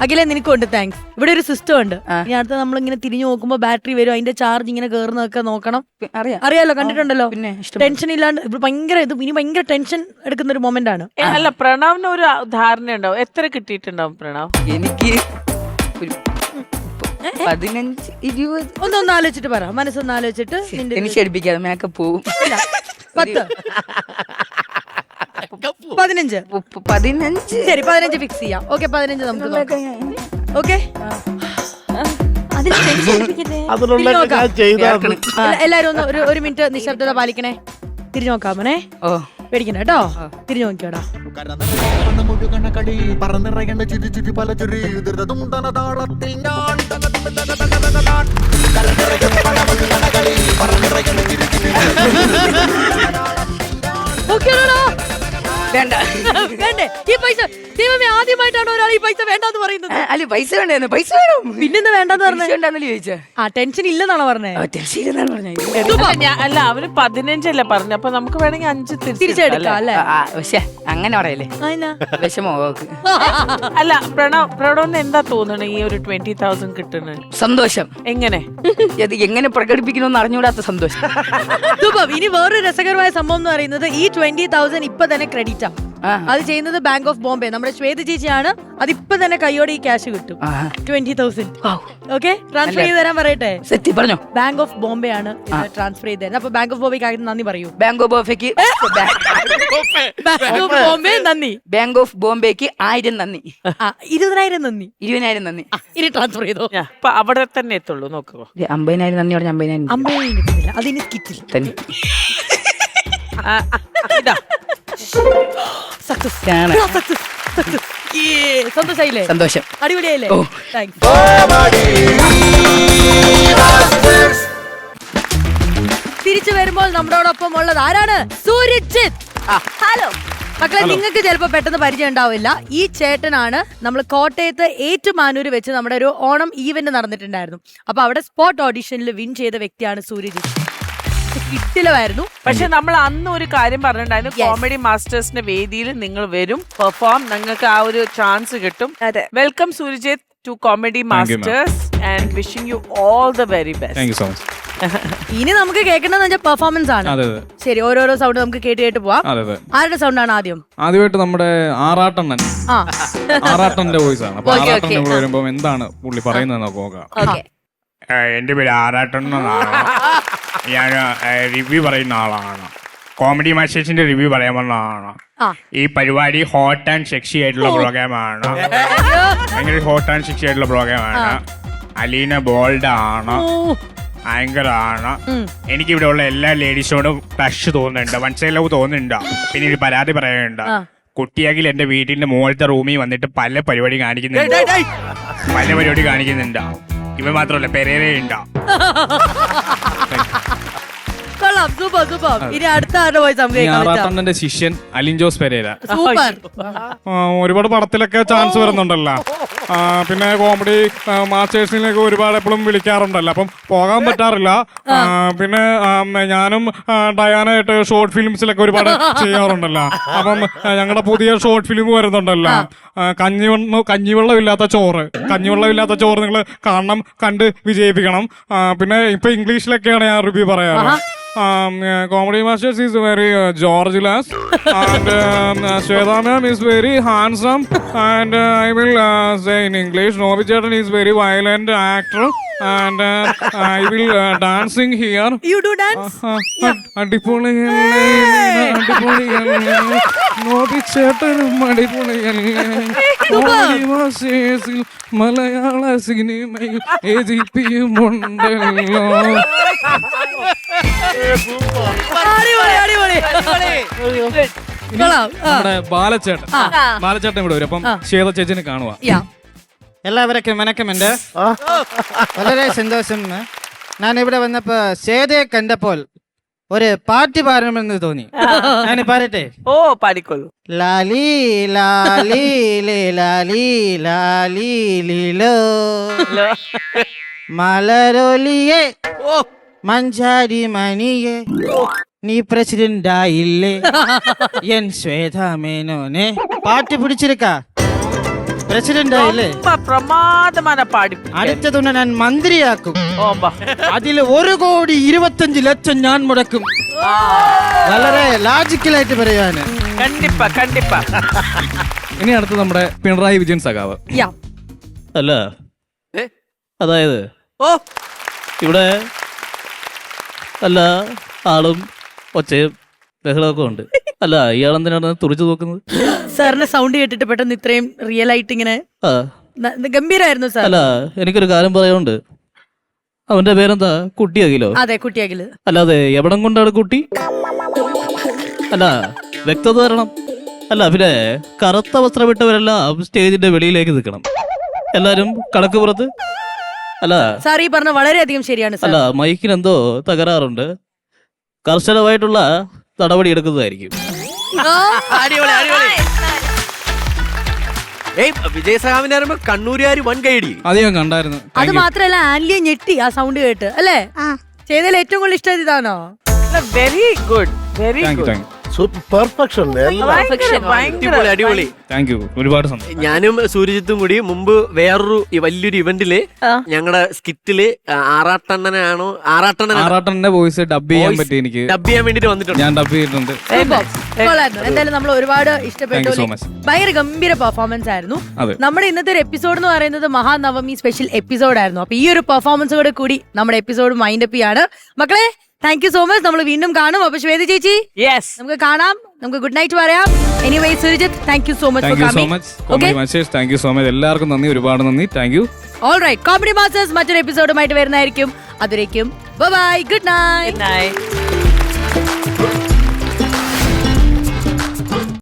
അഖിലെ നിനക്കുണ്ട് താങ്ക്സ്. ഇവിടെ ഒരു സിസ്റ്റം ഉണ്ട്. ഇനി അടുത്ത നമ്മളിങ്ങനെ തിരിഞ്ഞു നോക്കുമ്പോ ബാറ്ററി വരും, അതിന്റെ ചാർജ് ഇങ്ങനെ കേറുന്നതൊക്കെ നോക്കണം. അറിയാലോ, കണ്ടിട്ടുണ്ടല്ലോ. ടെൻഷൻ ഇല്ലാണ്ട് ഇവിടെ ഭയങ്കര ഇനി ഭയങ്കര ടെൻഷൻ എടുക്കുന്ന ഒരു മൊമെന്റ് ആണ്. അല്ല, പ്രണവിന് ഒരു ധാരണ ഉണ്ടാവും. എത്ര കിട്ടിയിട്ടുണ്ടാവും പ്രണവ്? എനിക്ക് 15-20. ഒന്നൊന്ന് ആലോചിച്ചിട്ട് പറ, മനസ്സൊന്ന് ആലോചിച്ചിട്ട്. എനിക്ക് ക്ഷണിപ്പിക്കാതെ മേക്കപ്പ് പോവും. 10 15 15. ശരി, 15 ഫിക്സ് ചെയ്യാം. ഓക്കെ, 15 നമുക്ക് ഓക്കെ. എല്ലാരും ഒന്ന് ഒരു മിനിറ്റ് നിശബ്ദത പാലിക്കണേ. തിരിഞ്ഞു നോക്കാമേ. പേടിക്കണ്ട കേട്ടോ. തിരിഞ്ഞു നോക്കിയോടാ. വേണ്ടേ ഈ പൈസ? ദൈവമേ, ആദ്യമായിട്ടാണ് ഒരാൾ ഈ പൈസ വേണ്ടെന്ന് പറയുന്നത്. അല്ല, പൈസ വേണ്ടേ? പൈസ വേണം. പിന്നെന്താ വേണ്ടെന്ന് പറഞ്ഞത്? ചോദിച്ചാ ടെൻഷൻ ഇല്ലെന്നാണോ പറഞ്ഞത്? ടെൻഷൻ ഇല്ലെന്നാണ് പറഞ്ഞത്. അല്ല, അവര് 15 അല്ലേ പറഞ്ഞു. അപ്പൊ നമുക്ക് വേണമെങ്കിൽ 5 തിരിച്ചെടുക്കാം അല്ലേ? പക്ഷെ അങ്ങനെ പറയല്ലേ, വിഷമോ? അല്ല, പ്രണവിന് എന്താ തോന്നണേ ഈ ഒരു 20,000 കിട്ടുന്നത്? സന്തോഷം. എങ്ങനെ എങ്ങനെ പ്രകടിപ്പിക്കണമെന്ന് അറിഞ്ഞുകൂടാത്ത സന്തോഷം. ഇനി വേറൊരു രസകരമായ സംഭവം എന്ന് പറയുന്നത്, ഈ 20,000 ഇപ്പൊ തന്നെ ക്രെഡിറ്റ് ആണ്. അത് ചെയ്യുന്നത് ബാങ്ക് ഓഫ് ബോംബെ. നമ്മുടെ ശ്വേത ചേച്ചിയാണ്. അത് ഇപ്പൊ തന്നെ കയ്യോടെ ഈ ക്യാഷ് കിട്ടും. 20,000. ഓക്കെ, ട്രാൻസ്ഫർ ചെയ്ത് തരാൻ പറയട്ടെ. സത്യം പറഞ്ഞോ? ബാങ്ക് ഓഫ് ബോംബെ ആണ് ട്രാൻസ്ഫർ ചെയ്ത് തരുന്നത്. അപ്പൊ ബാങ്ക് ഓഫ് ബോംബെക്ക് ആയിട്ട് നന്ദി പറയൂ. ബാങ്ക് ഓഫ് ബോംബെക്ക് ബോംബെ നന്ദി. ബാങ്ക് ഓഫ് ബോംബെക്ക് 1000 നന്ദി. 20,000 നന്ദി. 20,000 നന്ദി. ഇനി ട്രാൻസ്ഫർ ചെയ്തോ. അപ്പൊ അവിടെ തന്നെ എത്തുള്ളൂ. നോക്കോ, 50,000 നന്ദി പറഞ്ഞ 50,000 കിട്ടില്ല. അതിന് സ്കിറ്റിൽ തന്നെ. സന്തോഷായില്ലേ? സന്തോഷം. അടിപൊളിയായില്ലേ? താങ്ക്സ്. തിരിച്ചു വരുമ്പോൾ നമ്മളോടൊപ്പം ഉള്ളത് ആരാണ്? സൂര്യജിത്ത്. ഹലോ മക്കളെ, നിങ്ങൾക്ക് ചിലപ്പോ പെട്ടെന്ന് പരിചയം ഉണ്ടാവില്ല. ഈ ചേട്ടനാണ് നമ്മൾ കോട്ടയത്ത് ഏറ്റുമാനൂര് വെച്ച് നമ്മുടെ ഒരു ഓണം ഈവന്റ് നടന്നിട്ടുണ്ടായിരുന്നു. അപ്പൊ അവിടെ സ്പോട്ട് ഓഡിഷനിൽ വിൻ ചെയ്ത വ്യക്തിയാണ് സൂര്യജിത്ത്. കിട്ടിലമായിരുന്നു. പക്ഷെ നമ്മൾ അന്ന് ഒരു കാര്യം പറഞ്ഞിട്ടുണ്ടായിരുന്നു, കോമഡി മാസ്റ്റേഴ്സിന്റെ വേദിയിൽ നിങ്ങൾ വരും, പെർഫോം, നിങ്ങൾക്ക് ആ ഒരു ചാൻസ് കിട്ടും. Welcome Suryajith to comedy masters and wishing you all the very best. Thank you so much. ഇനി നമുക്ക് കേൾക്കേണ്ടത് പെർഫോമൻസ് ആണ്. അതെ അതെ ശരി, ഓരോരോ സൗണ്ട് നമുക്ക് കേട്ട് കേട്ട് പോവാം. അതെ അതെ. ആരുടെ സൗണ്ട് ആണ് ആദ്യം? ആദ്യമായിട്ട് നമ്മുടെ ആറാട്ടണ്ണൻ, ആ ആറാട്ടന്റെ വോയിസ് ആണ്. അപ്പൊ Okay, ആറാട്ടൻ okay. ഇവിടെ വരുമ്പോ എന്താണ് പുള്ളി പറയുന്നത് നോക്കാം. ഓക്കെ. എന്റെ പേര് ആറാട്ടണ്ണനാണ്. ഞാൻ റിവ്യൂ പറയുന്ന ആളാണ്. കോമഡി മാസ്റ്റേഴ്സിന്റെ റിവ്യൂ പറയാൻ വന്നതാണ്. ആ. ഈ പരിപാടി ഹോട്ട് ആൻഡ് സെക്സി ആയിട്ടുള്ള പ്രോഗ്രാമാണ്. ഭയങ്കര ഹോട്ട് ആൻഡ് സെക്സി ആയിട്ടുള്ള പ്രോഗ്രാമാണ്. അലീന ബോൾഡ് ആണ്, ആങ്കർ ആണ്. എനിക്ക് ഇവിടെ ഉള്ള എല്ലാ ലേഡീസിനോടും ക്രഷ് തോന്നുന്നുണ്ട്, വൺ സൈഡ് ലവ് തോന്നുന്നുണ്ട്. പിന്നെ ഒരു പരാതി പറയാനുണ്ട്. കുട്ടിയാകിൽ എന്റെ വീട്ടിന്റെ മുകളിലത്തെ റൂമിൽ വന്നിട്ട് പല പരിപാടി കാണിക്കുന്നുണ്ട്. ഇവ മാത്രമല്ല, പെരേരയുണ്ടോ. കൊള്ളാം, സൂപ്പർ സൂപ്പർ. ഇനി അടുത്ത ആരുടെ വോയിസ് നമുക്ക് കേൾക്കാൻ പറ്റാം? ആറാട്ടണ്ണന്റെ ശിഷ്യൻ അലിൻ ജോസ് പെരേര. സൂപ്പർ. ഒരുപാട് പടത്തിലൊക്കെ ചാൻസ് വരുന്നുണ്ടല്ലോ. പിന്നെ കോമഡി മാസ്റ്റേഴ്സിലേക്ക് ഒരുപാട് എപ്പോഴും വിളിക്കാറുണ്ടല്ലോ, അപ്പം പോകാൻ പറ്റാറില്ല. പിന്നെ ഞാനും ഡയാനായിട്ട് ഷോർട്ട് ഫിലിംസിലൊക്കെ ഒരുപാട് ചെയ്യാറുണ്ടല്ലോ. അപ്പം ഞങ്ങളുടെ പുതിയ ഷോർട്ട് ഫിലിം വരുന്നുണ്ടല്ലോ, കഞ്ഞിവെള്ളം ഇല്ലാത്ത ചോറ്. നിങ്ങൾ കാണണം, കണ്ട് വിജയിപ്പിക്കണം. പിന്നെ ഇപ്പൊ ഇംഗ്ലീഷിലൊക്കെയാണ് ഞാൻ റിവ്യൂ പറയാറ്. Comedy Masters is very George-less, and Shweta ma'am is very handsome, and I will say in English, Nobi Chetan is very violent actor, and I will dancing here. You do dance? അടിപൊളിയല്ലേ, നോബി ചേട്ടനും അടിപൊളിയല്ലേ. Comedy Masters-ൽ മലയാള സിനിമയിൽ AGP-യും ഉണ്ടല്ലോ. നമ്മുടെ ബാലച്ചേട്ടൻ ഇവിടെ വരും. അപ്പം ശ്വേത ചേച്ചിനെ കാണുക. എല്ലാവർക്കും വണക്കമുണ്ട്. വളരെ സന്തോഷം. ഞാൻ ഇവിടെ വന്നപ്പോ ശ്വേതയെ കണ്ടപ്പോൾ ഒരു പാട്ട് പാടണമെന്ന് തോന്നി. ഞാൻ പാടട്ടെ? ഓ, പാടിക്കോളൂ. ലാലി ലാലി ലേ ലാലി ലാലി ലീലോ മലരൊലിയെ മഞ്ചാരി മണിയെ നീ പ്രസിഡന്റ് ആയില്ലേ എൻ ശ്വേത മേനോനെ. പാട്ട് പിടിച്ചിരിക്ക, പ്രസിഡന്റ് ആയില്ലേ. പ്രമാദமான പാടി. അടുത്തതുകൊണ്ട് ഞാൻ മന്ത്രിയാക്കും. അതിൽ 1,25,00,000 ഞാൻ മുടക്കും. വളരെ ലാജിക്കലായിട്ട് പറയാന്. കണ്ടിപ്പാ. ഇനി അടുത്ത് നമ്മുടെ പിണറായി വിജയൻ സഖാവ്. അല്ല, അതായത് ഇവിടെ അല്ല ആളും ഒച്ചയും ബഹളമൊക്കെ ഉണ്ട്. അല്ല, ഇയാളെന്തിനാണ് തുറിച്ചു നോക്കുന്നത്? സാറിന്റെ സൗണ്ട് കേട്ടിട്ട് പെട്ടെന്ന് ഇത്രയും റിയൽ ആയിട്ട് ഇങ്ങനെ ഗംഭീരായിരുന്നു സാർ. അല്ല, എനിക്കൊരു കാര്യം പറയാനുണ്ട്. അവന്റെ പേരെന്താ? കുട്ടിയാകിലോ? അതെ, കുട്ടിയാകില്. അല്ലാതെ എവിടം കൊണ്ടാണ് കുട്ടി? അല്ല, വ്യക്തത തരണം. അല്ല, പിന്നെ കറുത്ത വസ്ത്രമിട്ടവരെല്ലാം സ്റ്റേജിന്റെ വെളിയിലേക്ക് നിൽക്കണം, എല്ലാരും കണക്ക് പുറത്ത്. അല്ല സാർ ഈ പറഞ്ഞ വളരെയധികം ശരിയാണ്. അല്ല, മൈക്കിന് എന്തോ തകരാറുണ്ട്. കർശനമായിട്ടുള്ള നടപടി എടുക്കുന്നതായിരിക്കും. വിജയ സഖാവിന്റെ കണ്ണൂരുകാർ വൻ കൈയടി. അത് ഞാൻ കണ്ടായിരുന്നു. അത് മാത്രല്ല, ആൻലിയെ ഞെട്ടി ആ സൗണ്ട് കേട്ട്. അല്ലേ? ചെയ്തതിൽ ഏറ്റവും കൂടുതൽ ഇഷ്ടം ഇതാണോ? Very good, very good. Perfection. അടിപൊളി. താങ്ക് യു, ഒരുപാട് സന്തോഷം. ഞാനും സൂര്യജിത്തും കൂടി മുമ്പ് വേറൊരു വലിയൊരു ഇവന്റില് ഞങ്ങളുടെ സ്കിറ്റില് ആറാട്ടന്റെ വോയിസ് ഡബ് ചെയ്യാൻ പറ്റി. എനിക്ക് ഡബ് ചെയ്യാൻ വേണ്ടിട്ട് വന്നിട്ടുണ്ട്. ഞാൻ ഡബ് ചെയ്തിട്ടുണ്ട്. എന്തായാലും നമ്മൾ ഒരുപാട് ഇഷ്ടപ്പെട്ടു. Thank you so much. ഭയങ്കര ഗംഭീര പെർഫോമൻസ് ആയിരുന്നു. അതെ. നമ്മുടെ ഇന്നത്തെ ഒരു എപ്പിസോഡ് എന്ന് പറയുന്നത് മഹാനവമി സ്പെഷ്യൽ എപ്പിസോഡ് ആയിരുന്നു. അപ്പൊ ഈ ഒരു പെർഫോമൻസോടെ കൂടി നമ്മുടെ എപ്പിസോഡ് മൈൻഡ് അപ്പ് ചെയ്യാണ്. മക്കളെ, താങ്ക് യു സോ മച്ച്. നമ്മൾ വീണ്ടും കാണും. അപ്പൊ ശ്വേത ചേച്ചി, നമുക്ക് കാണാം, നമുക്ക് ഗുഡ് നൈറ്റ് പറയാം. Anyway Surajith, thank you so much for coming. Thank you so much. എല്ലാവർക്കും നന്ദി, ഒരുപാട് നന്ദി. Thank you. All right, comedy masters മറ്റൊരു എപ്പിസോഡുമായിട്ട് വരുന്നതായിരിക്കും. അതുവരേക്കും ബൈ ബൈ, ഗുഡ് നൈറ്റ്.